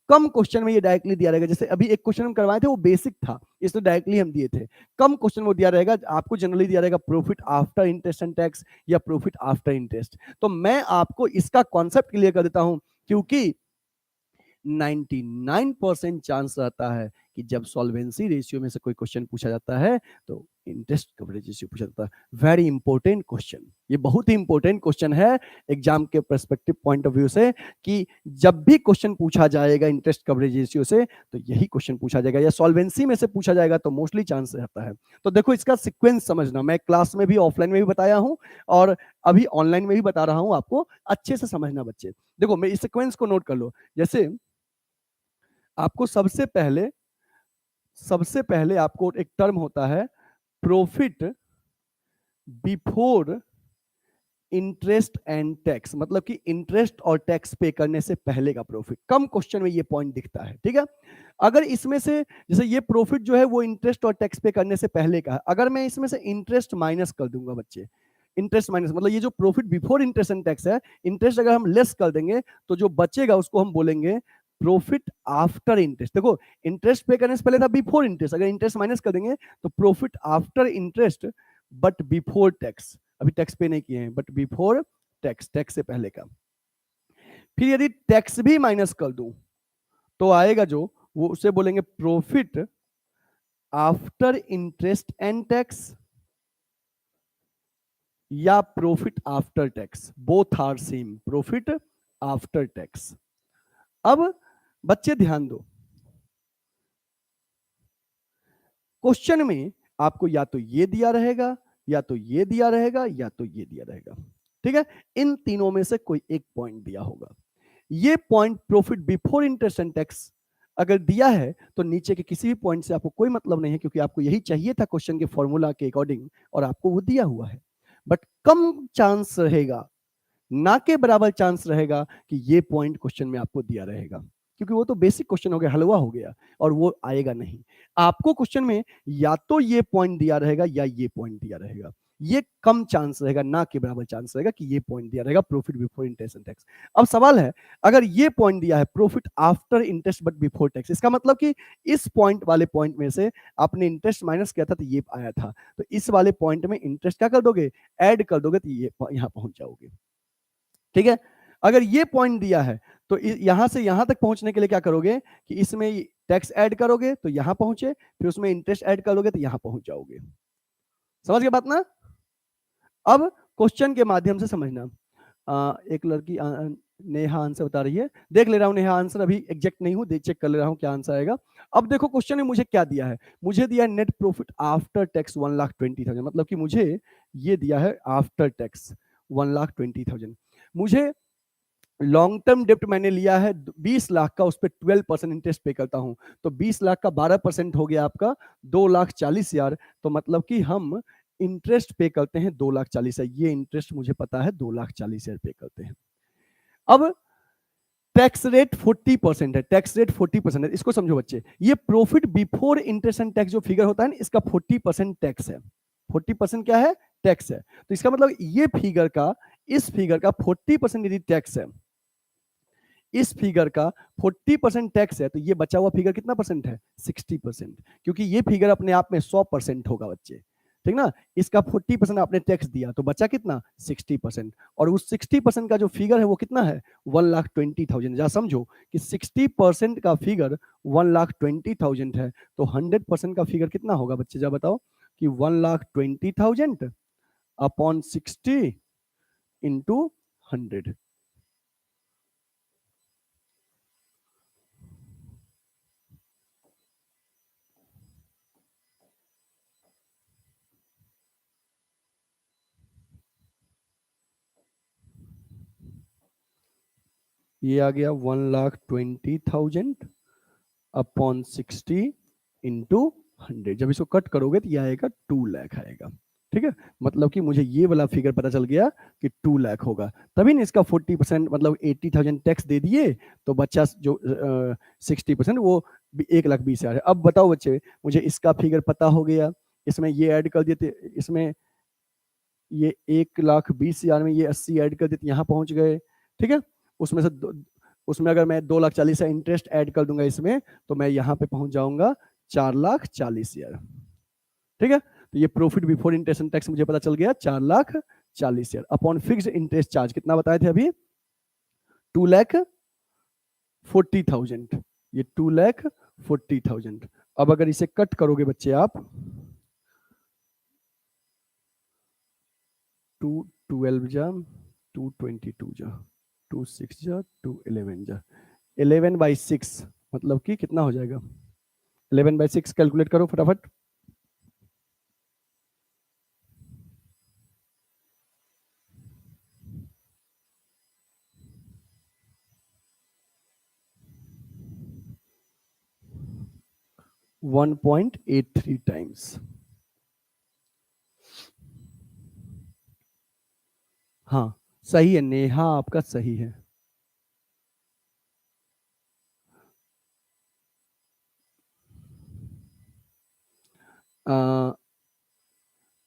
कम क्वेश्चन में ये डायरेक्टली दिया रहेगा। जैसे अभी एक क्वेश्चन हम करवाए थे वो बेसिक था, इसमें डायरेक्टली हम दिए थे। कम क्वेश्चन वो दिया रहेगा, आपको जनरली दिया रहेगा profit after interest and tax या प्रॉफिट आफ्टर इंटरेस्ट। तो मैं आपको इसका कॉन्सेप्ट क्लियर कर देता हूं, क्योंकि 99% चांस रहता है कि जब सॉल्वेंसी रेशियो में से कोई क्वेश्चन पूछा जाता है तो इंटरेस्ट कवरेज रेशियो पूछा जाता है। वेरी इंपॉर्टेंट क्वेश्चन, ये बहुत ही इंपॉर्टेंट क्वेश्चन है एग्जाम के पर्सपेक्टिव पॉइंट ऑफ व्यू से, कि जब भी क्वेश्चन पूछा जाएगा इंटरेस्ट कवरेज रेशियो से तो यही क्वेश्चन पूछा जाएगा, या सॉल्वेंसी में से पूछा जाएगा तो मोस्टली चांस रहता है। तो देखो इसका सिक्वेंस समझना, मैं क्लास में भी ऑफलाइन में भी बताया हूं और अभी ऑनलाइन में भी बता रहा हूं, आपको अच्छे से समझना बच्चे। देखो मैं इस सिक्वेंस को नोट कर लो। जैसे आपको सबसे पहले आपको एक टर्म होता है profit before interest and tax, मतलब कि इंटरेस्ट और टैक्स पे करने से पहले का प्रॉफिट। कम क्वेश्चन में ये पॉइंट दिखता है, ठीक है। अगर इसमें से जैसे ये प्रॉफिट जो है वो इंटरेस्ट और टैक्स पे करने से पहले का है, अगर मैं इसमें से इंटरेस्ट माइनस कर दूंगा बच्चे, इंटरेस्ट माइनस मतलब ये जो profit before interest and tax है, इंटरेस्ट अगर हम लेस कर देंगे तो जो बचेगा उसको हम बोलेंगे प्रॉफिट आफ्टर इंटरेस्ट। देखो इंटरेस्ट पे करने से पहले था बिफोर इंटरेस्ट, अगर इंटरेस्ट माइनस कर देंगे तो profit after interest but before tax. अभी टैक्स पे नहीं किए हैं, बट बिफोर टैक्स, टैक्स से पहले का। फिर यदि टैक्स भी माइनस कर दूं तो आएगा जो, वो उसे बोलेंगे profit after interest and tax या profit after tax, both are same, profit after tax. अब बच्चे ध्यान दो, क्वेश्चन में आपको या तो ये दिया रहेगा, या तो ये दिया रहेगा, या तो ये दिया रहेगा, ठीक है। इन तीनों में से कोई एक पॉइंट दिया होगा। ये point profit before interest and tax अगर दिया है तो नीचे के किसी भी पॉइंट से आपको कोई मतलब नहीं है, क्योंकि आपको यही चाहिए था क्वेश्चन के फॉर्मूला के अकॉर्डिंग, और आपको वो दिया हुआ है। बट कम चांस रहेगा, ना के बराबर चांस रहेगा कि ये पॉइंट क्वेश्चन में आपको दिया रहेगा, क्योंकि वो तो बेसिक क्वेश्चन हो गया, हलवा हो गया, और वो आएगा नहीं। आपको क्वेश्चन में या तो ये पॉइंट दिया रहेगा या ये पॉइंट दिया रहेगा। ये कम चांस रहेगा, ना के बराबर चांस रहेगा कि ये पॉइंट दिया रहेगा profit before interest and tax. अब सवाल है, अगर ये पॉइंट दिया है profit after interest but before tax, इसका मतलब कि इस पॉइंट वाले पॉइंट में से आपने इंटरेस्ट माइनस किया था तो ये आया था, तो इस वाले पॉइंट में इंटरेस्ट क्या कर दोगे, ऐड कर दोगे, तो ये यहां पहुंच जाओगे, ठीक है। अगर ये पॉइंट दिया है तो यहां से यहां तक पहुंचने के लिए क्या करोगे कि इसमें टैक्स ऐड करोगे तो यहां पहुंचे, फिर उसमें इंटरेस्ट ऐड करोगे तो यहां पहुंच जाओगे। समझ गए बात ना। अब क्वेश्चन के माध्यम से समझना। एक लड़की नेहा आंसर बता रही है, देख ले रहा हूं नेहा आंसर, अभी एग्जैक्ट नहीं हूं, चेक कर ले रहा हूं क्या आंसर आएगा। अब देखो क्वेश्चन में मुझे क्या दिया है, मुझे दिया नेट प्रॉफिट आफ्टर टैक्स 1,20,000, मतलब कि मुझे ये दिया है आफ्टर टैक्स 1,20,000। मुझे लॉन्ग टर्म डेप्ट मैंने लिया है 20 लाख का, उस पर 12% इंटरेस्ट पे करता हूं, तो 20 लाख का 12% हो गया आपका 2,40,000। तो मतलब कि हम इंटरेस्ट पे करते हैं 2,40,000, ये इंटरेस्ट मुझे पता है 2,40,000 पे करते हैं। अब टैक्स रेट 40% है, टैक्स रेट 40% है, इसको समझो बच्चे। ये profit before interest and tax जो फिगर होता है ना, इसका 40% टैक्स है। 40% क्या है? टैक्स है। तो इसका मतलब ये फिगर का, इस फिगर का 40% यदि टैक्स है, इस फिगर का 40% टैक्स है, तो ये बचा हुआ फिगर कितना परसेंट है? 60%। क्योंकि ये फिगर अपने आप में 100% होगा बच्चे, ठीक ना। इसका 40% आपने टैक्स दिया, तो बचा कितना? 60%। और उस 60% का जो फिगर है वो कितना है? 1,20,000। जहाँ समझो कि 60% का फिगर 1,20,000 है, तो 100% का फिगर कितना होगा बच्चे? जब बताओ कि 1,20,000 अपॉन 60 इंटू 100। ये आ गया 1,20,000 अपॉन 60 इंटू 100। जब इसको कट करोगे तो ये आएगा 2 लाख आएगा, ठीक है। मतलब कि मुझे ये वाला फिगर पता चल गया कि 2 लाख होगा, तभी ना इसका 40% मतलब 80,000 टैक्स दे दिए, तो बच्चा जो 60% वो 1,20,000 है। अब बताओ बच्चे, मुझे इसका फिगर पता हो गया, इसमें ये ऐड कर दिए थे, इसमें ये 1,20,000 में ये 80 ऐड कर दिए, यहाँ पहुंच गए, ठीक है। उसमें से उसमें अगर मैं 2,40,000 का इंटरेस्ट ऐड कर दूंगा इसमें, तो मैं यहाँ पे पहुंच जाऊंगा 4,40,000, ठीक है। तो ये profit before interest and tax मुझे पता चल गया 4,40,000 अपॉन फिक्स्ड इंटरेस्ट चार्ज कितना बताए थे अभी? 2,40,000। ये 2,40,000। अब अगर इसे कट करोगे बच्चे आप, 212 जा, 222 जा, 26 जा, 211 जा, 11/6 मतलब कि कितना हो जाएगा? 11/6 कैलकुलेट करो फटाफट। One 1.83 times. हाँ सही है नेहा, आपका सही है।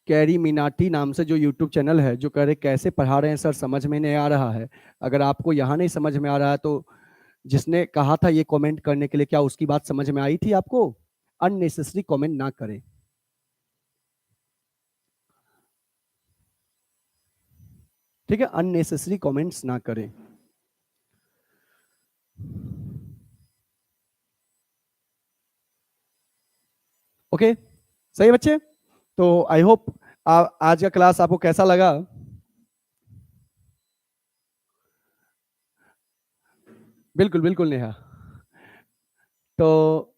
कैरी मिनाटी नाम से जो यूट्यूब चैनल है, जो कह रहे कैसे पढ़ा रहे हैं सर, समझ में नहीं आ रहा है। अगर आपको यहाँ नहीं समझ में आ रहा है, तो जिसने कहा था ये कमेंट करने के लिए, क्या उसकी बात समझ में आई थी आपको? अननेसेसरी कमेंट ना करें, ठीक है। अननेसेसरी कमेंट्स ना करें। ओके सही बच्चे। तो आई होप आज का क्लास आपको कैसा लगा? बिल्कुल बिल्कुल नेहा। तो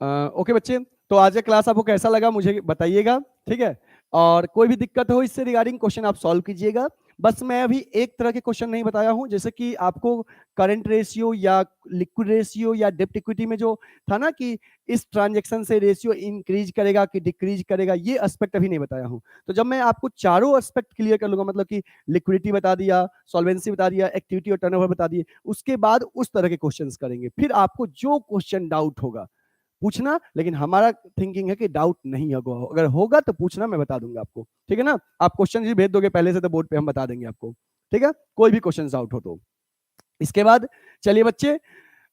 ओके बच्चे, तो आज का क्लास आपको कैसा लगा मुझे बताइएगा, ठीक है। और कोई भी दिक्कत हो इससे रिगार्डिंग क्वेश्चन आप सॉल्व कीजिएगा। बस मैं अभी एक तरह के क्वेश्चन नहीं बताया हूं, जैसे कि आपको करंट रेशियो या लिक्विड रेशियो या डेप्ट इक्विटी में जो था ना कि इस ट्रांजैक्शन से रेशियो इंक्रीज करेगा कि डिक्रीज करेगा, ये एस्पेक्ट अभी नहीं बताया हूं। तो जब मैं आपको चारों एस्पेक्ट क्लियर कर लूंगा, मतलब कि लिक्विडिटी बता दिया, सॉल्वेंसी बता दिया, एक्टिविटी और टर्नओवर बता दिए, उसके बाद उस तरह के क्वेश्चंस करेंगे। फिर आपको जो क्वेश्चन डाउट होगा पूछना, लेकिन हमारा थिंकिंग है कि डाउट नहीं होगा, अगर होगा तो पूछना, मैं बता दूंगा आपको, ठीक है ना। आप क्वेश्चन भी भेज दोगे पहले से तो बोर्ड पे हम बता देंगे आपको, ठीक है। कोई भी क्वेश्चन डाउट हो तो। इसके बाद चलिए बच्चे,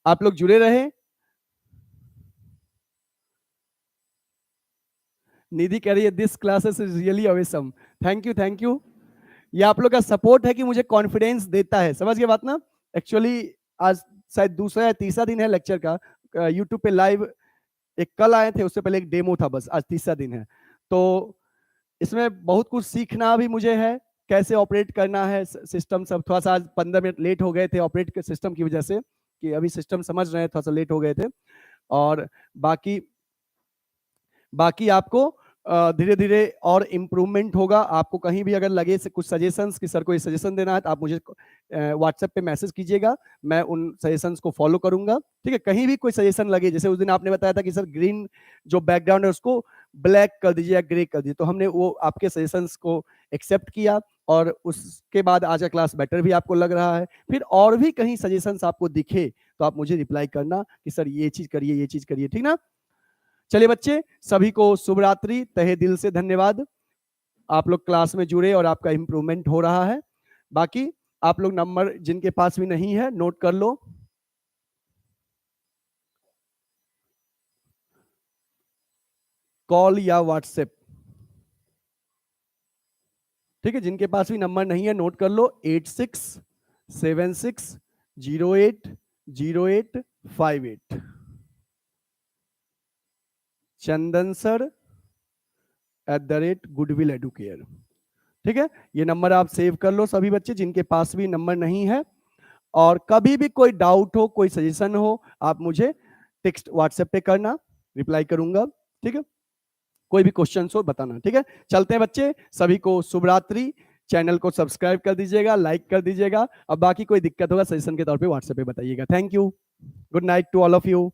आप लोग जुड़े रहे। निधि कह रही है this classes is really awesome. Thank you thank you. ये आप लोग का सपोर्ट है कि मुझे कॉन्फिडेंस देता है, समझ गए बात ना। एक्चुअली आज शायद दूसरा या तीसरा दिन है लेक्चर का, यूट्यूब पे लाइव एक कल आए थे, उससे पहले एक डेमो था, बस आज तीसरा दिन है। तो इसमें बहुत कुछ सीखना भी मुझे है, कैसे ऑपरेट करना है सिस्टम सब। थोड़ा सा आज 15 मिनट लेट हो गए थे ऑपरेट के सिस्टम की वजह से, कि अभी सिस्टम समझ रहे हैं, थोड़ा सा लेट हो गए थे। और बाकी बाकी आपको धीरे धीरे और इम्प्रूवमेंट होगा। आपको कहीं भी अगर लगे से कुछ सजेशंस कि सर को ये सजेशन देना है तो आप मुझे व्हाट्सएप पे मैसेज कीजिएगा, मैं उन सजेशंस को फॉलो करूंगा। ठीक है, कहीं भी कोई सजेशन लगे, जैसे उस दिन आपने बताया था कि सर ग्रीन जो बैकग्राउंड है उसको ब्लैक कर दीजिए या ग्रे कर दीजिए, तो हमने वो आपके सजेशंस को एक्सेप्ट किया और उसके बाद आज का क्लास बेटर भी आपको लग रहा है। फिर और भी कहीं सजेशंस आपको दिखे तो आप मुझे रिप्लाई करना कि सर ये चीज करिए, ये चीज करिए, ठीक ना। चलिए बच्चे, सभी को शुभ रात्रि, तहे दिल से धन्यवाद। आप लोग क्लास में जुड़े और आपका इंप्रूवमेंट हो रहा है। बाकी आप लोग नंबर जिनके पास भी नहीं है नोट कर लो। कॉल या व्हाट्सएप, ठीक है, जिनके पास भी नंबर नहीं है नोट कर लो, 8676080858। चंदन सर @goodwill educare। ठीक है, ये नंबर आप सेव कर लो सभी बच्चे जिनके पास भी नंबर नहीं है। और कभी भी कोई डाउट हो, कोई सजेशन हो, आप मुझे टेक्स्ट व्हाट्सएप पे करना, रिप्लाई करूंगा। ठीक है, कोई भी क्वेश्चन हो बताना। ठीक है, चलते हैं बच्चे, सभी को शुभ रात्रि। चैनल को सब्सक्राइब कर दीजिएगा, लाइक कर दीजिएगा। अब बाकी कोई दिक्कत होगा सजेशन के तौर पे व्हाट्सएप पे बताइएगा। Thank you, good night to all of you.